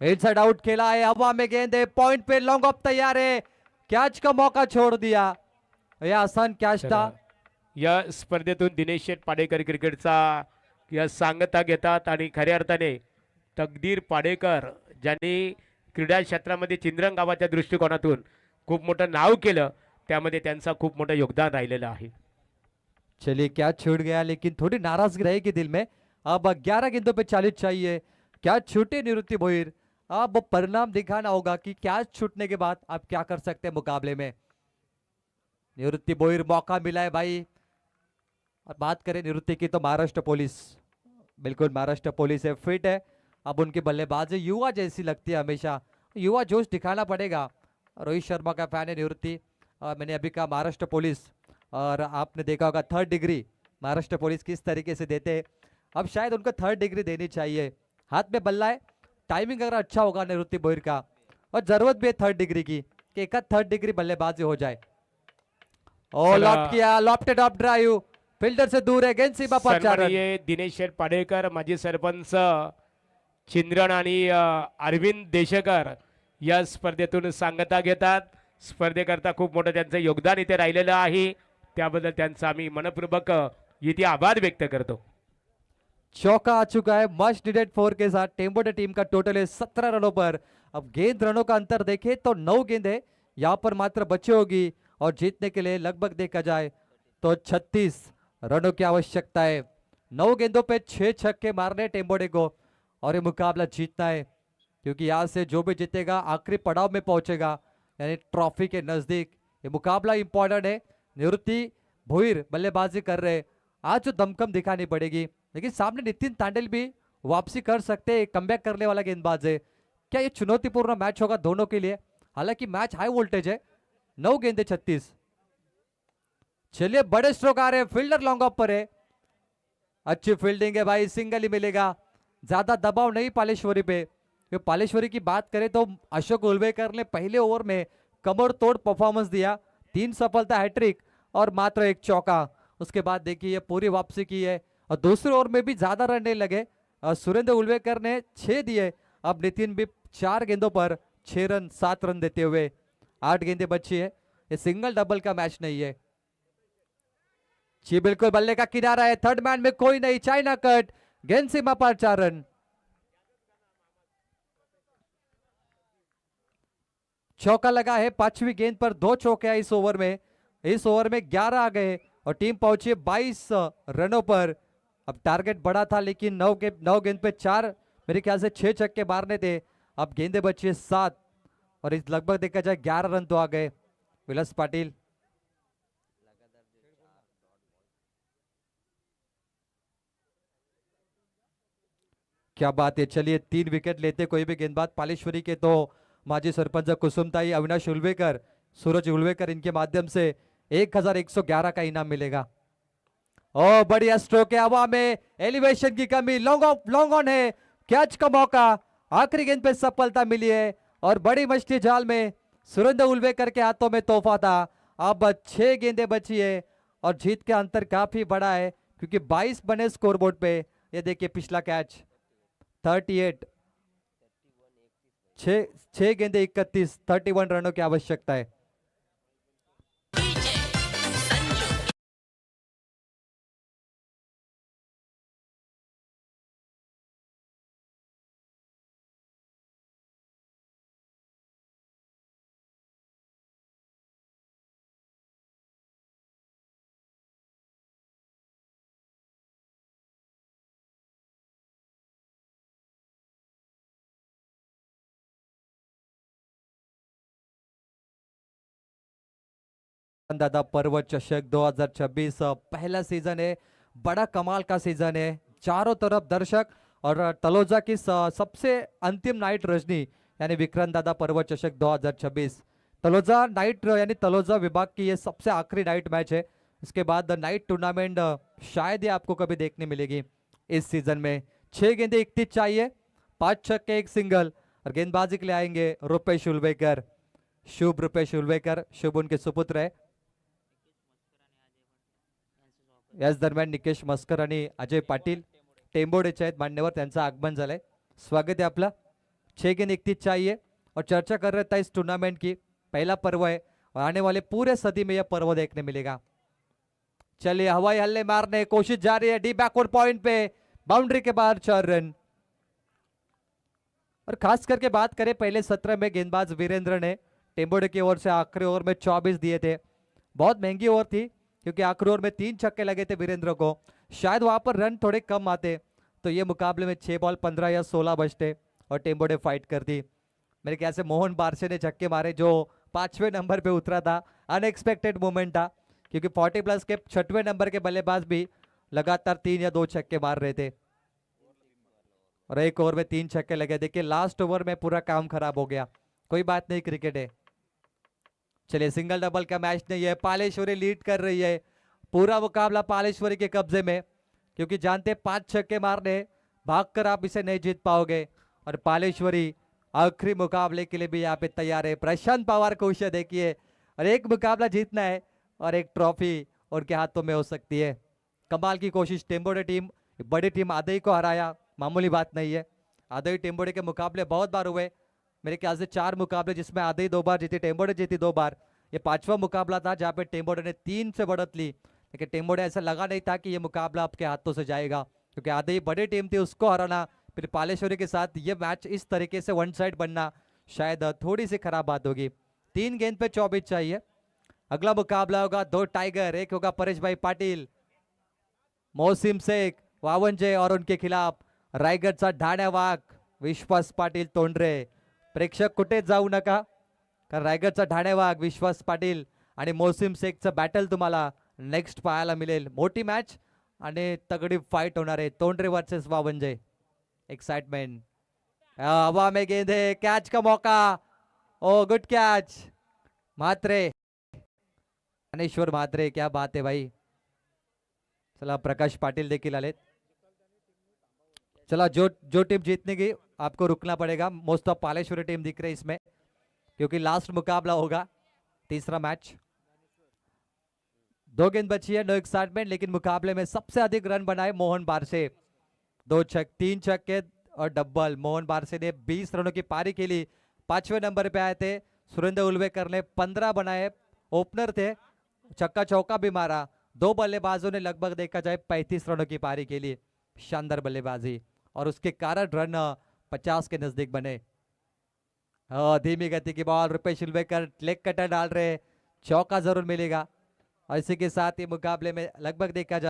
इनसाइड आउट खेला है. हवा में गेंद है. पॉइंट पे लॉन्ग ऑफ तैयार है. कैच का मौका छोड़ दिया. यह आसान कैच था. या स्पर्धेतून दिनेश शेठ पाडेकर क्रिकेटचा या सांगता घेतात आणि खऱ्या अर्थाने तकदीर पाडेकर ज्यांनी क्रीडा क्षेत्रामध्ये चिंद्रन गावाच्या दृष्टिकोनातून खूप मोठं नाव केलं, त्यामध्ये त्यांचा खूप मोठं योगदान राहिलेलं आहे. चलिए कैच छूट गया लेकिन थोड़ी नाराजगी रहेगी दिल में. अब 11 गेंदों पे 40 चाहिए. कैच छूटे निवृत्ति भोईर. अब परिणाम दिखाना होगा कि कैच छूटने के बाद आप क्या कर सकते हैं मुकाबले में. निवृत्ति भोईर मौका मिला है भाई. और बात करें निवृत्ति की तो महाराष्ट्र पुलिस, बिल्कुल महाराष्ट्र पुलिस है, फिट है. अब उनकी बल्लेबाजी युवा जैसी लगती है हमेशा. युवा जोश दिखाना पड़ेगा. रोहित शर्मा का फैन है निवृत्ति. मैंने अभी कहा महाराष्ट्र पुलिस, और आपने देखा होगा 3rd डिग्री महाराष्ट्र पुलिस किस तरीके से देते हैं. अब शायद उनको 3rd डिग्री देनी चाहिए. हाथ में बल्ला है. टाइमिंग अगर अच्छा होगा निवृत्ति बोयर का, और जरूरत भी है 3rd डिग्री की कि एक 3rd डिग्री बल्लेबाजी हो जाए. और लॉफ्ट किया. Lofted off drive. फील्डर से दूर है. गेंद सीमा पर 4 रन. सन्माननीय दिनेश शेठ पाडेकर माजी सरपंच चिंद्रण आणि अरविंद देशकर या स्पर्धेतून सांगता घेतात. स्पर्धेकरता खूप मोठं त्यांचं योगदान इथे राहिलेलं आहे. त्याबद्दल त्यांचा आम्ही मनपूर्वक इथे आभार व्यक्त करतो. चौका आ चुका है मच नीडेड 4 के साथ. टेम्बोडे टीम का टोटल है 17 रनों पर. अब गेंद रनों का अंतर देखें तो 9 गेंदें यहाँ पर मात्र बची होगी, और जीतने के लिए लगभग देखा जाए तो 36 रनों की आवश्यकता है. 9 गेंदों पे 6 छक्के मारने टेम्बोडे को, और ये मुकाबला जीतना है, क्योंकि यहाँ से जो भी जीतेगा आखिरी पड़ाव में पहुंचेगा, यानी ट्रॉफी के नजदीक. ये मुकाबला इंपॉर्टेंट है. निवृत्ति भोईर बल्लेबाजी कर रहे. आज जो दमखम दिखानी पड़ेगी, लेकिन सामने नितिन तांडेल भी वापसी कर सकते हैं. कमबैक करने वाला गेंदबाज है. क्या ये चुनौतीपूर्ण मैच होगा दोनों के लिए? हालांकि मैच हाई वोल्टेज है. 9 गेंदे 36. चलिए बड़े स्ट्रोक आ रहे हैं. फील्डर लॉन्ग ऑफ पर है. अच्छी फील्डिंग है भाई. सिंगल ही मिलेगा. ज्यादा दबाव नहीं पालेश्वरी पे. पालेश्वरी की बात करें तो अशोक उल्वेकर ने पहले ओवर में कमर तोड़ परफॉर्मेंस दिया. 3 सफलता, हैट्रिक और मात्र 1 चौका. उसके बाद देखिए पूरी वापसी की है, और दूसरे ओवर में भी ज्यादा रन नहीं लगे. सुरेंद्र उल्वेकर ने 6 दिए. अब नितिन भी 4 गेंदों पर 6 रन 7 रन देते हुए 8 गेंदें बची है. ये सिंगल डबल का मैच नहीं है. जी बिल्कुल बल्ले का किनारा है. 3rd मैन में कोई नहीं. China cut. गेंद सीमा पर 4 रन. चौका लगा है 5वीं गेंद पर. 2 चौके हैं इस ओवर में. इस ओवर में 11 आ गए और टीम पहुंची है 22 रनों पर. अब टारगेट बड़ा था, लेकिन 9 गेंद पे 4, मेरे ख्याल से 6 छक्के मारने थे. अब गेंदे बची है 7, और इस लगभग देखा जाए 11 रन तो आ गए. विलास पाटिल. क्या बात है. चलिए 3 विकेट लेते कोई भी गेंदबाज पालेश्वरी के तो माजी सरपंच कुसुमताई, अविनाश उल्वेकर, सूरज उल्वेकर, इनके माध्यम से 1111 का इनाम मिलेगा. ओ बढ़िया स्ट्रोक है. हवा में एलिवेशन की कमी. लॉन्ग ऑन है. कैच का मौका. आखिरी गेंद पे सफलता मिली है और बड़ी मछली जाल में सुरेंद्र उल्वेकर के हाथों में तोहफा था। अब 6 गेंदें बची है और जीत के अंतर काफी बड़ा है क्योंकि 22 बने स्कोरबोर्ड पे। ये देखिए पिछला कैच 38, छह गेंदे 31 रनों की आवश्यकता है। दादा पर्व चषक 2026 पहला सीजन है, बड़ा कमाल का सीजन है। चारों तरफ दर्शक और तलोजा की सबसे अंतिम नाइट रजनी यानी विक्रांत दादा पर्व चषक 2026 तलोजा नाइट यानी तलोजा विभाग की ये सबसे आखिरी नाइट मैच है। इसके बाद नाइट टूर्नामेंट शायद ही आपको कभी देखने मिलेगी इस सीजन में। 6 गेंदे 31 चाहिए, 5 छक्के 1 सिंगल और गेंदबाजी के लिए आएंगे रुपेश उल्वेकर। शुभ रुपेश उल्वेकर, शुभ उनके सुपुत्र है। याच दरम्यान निकेश मस्कर आणि अजय पाटील टेंबोडेचे आहेत मान्यवर, त्यांचं आगमन झालंय। स्वागत है आपला। 6 गेंद 31 चाहिए और चर्चा कर रहे थे इस टूर्नामेंट की। पहला पर्व है और आने वाले पूरे सदी में यह पर्व देखने मिलेगा। चलिए हवाई हल्ले मारने की कोशिश जारी है, डी बैकवर्ड पॉइंट पे बाउंड्री के बाहर 4 रन। और खास करके बात करें पहले 17 में गेंदबाज वीरेंद्र ने टेंबोडे की ओर से आखिरी ओवर में 24 दिए थे। बहुत महंगी ओवर थी क्योंकि आखिरी ओवर में 3 छक्के लगे थे वीरेंद्र को। शायद वहां पर रन थोड़े कम आते तो ये मुकाबले में 6 बॉल 15 या 16 बचते और टेंबोडे फाइट करती। मेरे ख्याल से मोहन बारसे ने छक्के मारे जो 5वें नंबर पे उतरा था। अनएक्सपेक्टेड मोमेंट था क्योंकि 40+ के 6वें नंबर के बल्लेबाज भी लगातार 3 या 2 छक्के मार रहे थे और एक ओवर में 3 छक्के लगे। देखिए लास्ट ओवर में पूरा काम खराब हो गया। कोई बात नहीं, क्रिकेट है। चलिए सिंगल डबल का मैच नहीं है, पालेश्वरी लीड कर रही है। पूरा मुकाबला पालेश्वरी के कब्जे में क्योंकि जानते 5 छक्के मारने भागकर आप इसे नहीं जीत पाओगे और पालेश्वरी आखिरी मुकाबले के लिए भी यहाँ पे तैयार है। प्रशांत पवार को उसे देखिए और एक मुकाबला जीतना है और एक ट्रॉफी उनके हाथों में हो सकती है। कमाल की कोशिश टेंबोडे टीम, बड़ी टीम आदई को हराया, मामूली बात नहीं है। आदई टेंबोडे के मुकाबले बहुत बार हुए, मेरे ख्याल से 4 मुकाबले जिसमें आदई 2 बार जीती, टेंबोडे जीती 2 बार। ये 5वां मुकाबला था जहाँ पे टेंबोडे ने 3 से बढ़त ली, लेकिन टेंबोडे ऐसा लगा नहीं था कि ये मुकाबला आपके हाथों से जाएगा क्योंकि आदई बड़ी टीम थी, उसको हराना फिर पालेश्वरी के साथ ये मैच इस तरीके से वन साइड बनना शायद थोड़ी सी खराब बात होगी। 3 गेंद पे 24 चाहिए। अगला मुकाबला होगा 2 टाइगर, एक होगा परेश भाई पाटिल, मोहसिम शेख वावंजे और उनके खिलाफ रायगडचा ढाण्या वाघ विश्वास पाटील तोंडरे। प्रेक्षक कुठे जाऊ नका कारण रायगडचा ढाण्या वाघ विश्वास पाटील आणि मोहसिम शेखचं बॅटल तुम्हाला नेक्स्ट पाहायला मिळेल। मोठी मॅच आणि तगड़ी फाइट होणार आहे, तोंडरे वर्सेस वावंजे। एक्साइटमेंट, हवा में गेंदे, कैच का मौका, ओ गुड कैच म्हात्रे, ज्ञानेश्वर म्हात्रे, क्या बात है भाई। चला प्रकाश पाटिल देखील आलेत। चला जो टीम जीतने की आपको रुकना पड़ेगा। मोस्ट ऑफ पालेश्वरी टीम दिख रही है इसमें क्योंकि लास्ट मुकाबला होगा, तीसरा मैच। 2 गेंद बची है, नो एक्साइटमेंट, लेकिन मुकाबले में सबसे अधिक रन बनाए मोहन बारसे, 3 छक्के और डबल। मोहन बारसे ने 20 रनों की पारी खेली, 5वें नंबर पे आए थे। सुरेंद्र उल्वेकर ने 15 बनाए, ओपनर थे, छक्का चौका भी मारा। 2 बल्लेबाजों ने लगभग देखा जाए 35 रनों की पारी खेली, शानदार बल्लेबाजी और उसके कारण रन 50 के नजदीक बने। धीमी गति की बॉल, रुपेश उल्वेकर लेग कटर डाल रहे, चौका जरूर मिलेगा और इसी के साथ ही मुकाबले में लगभग देखा जाए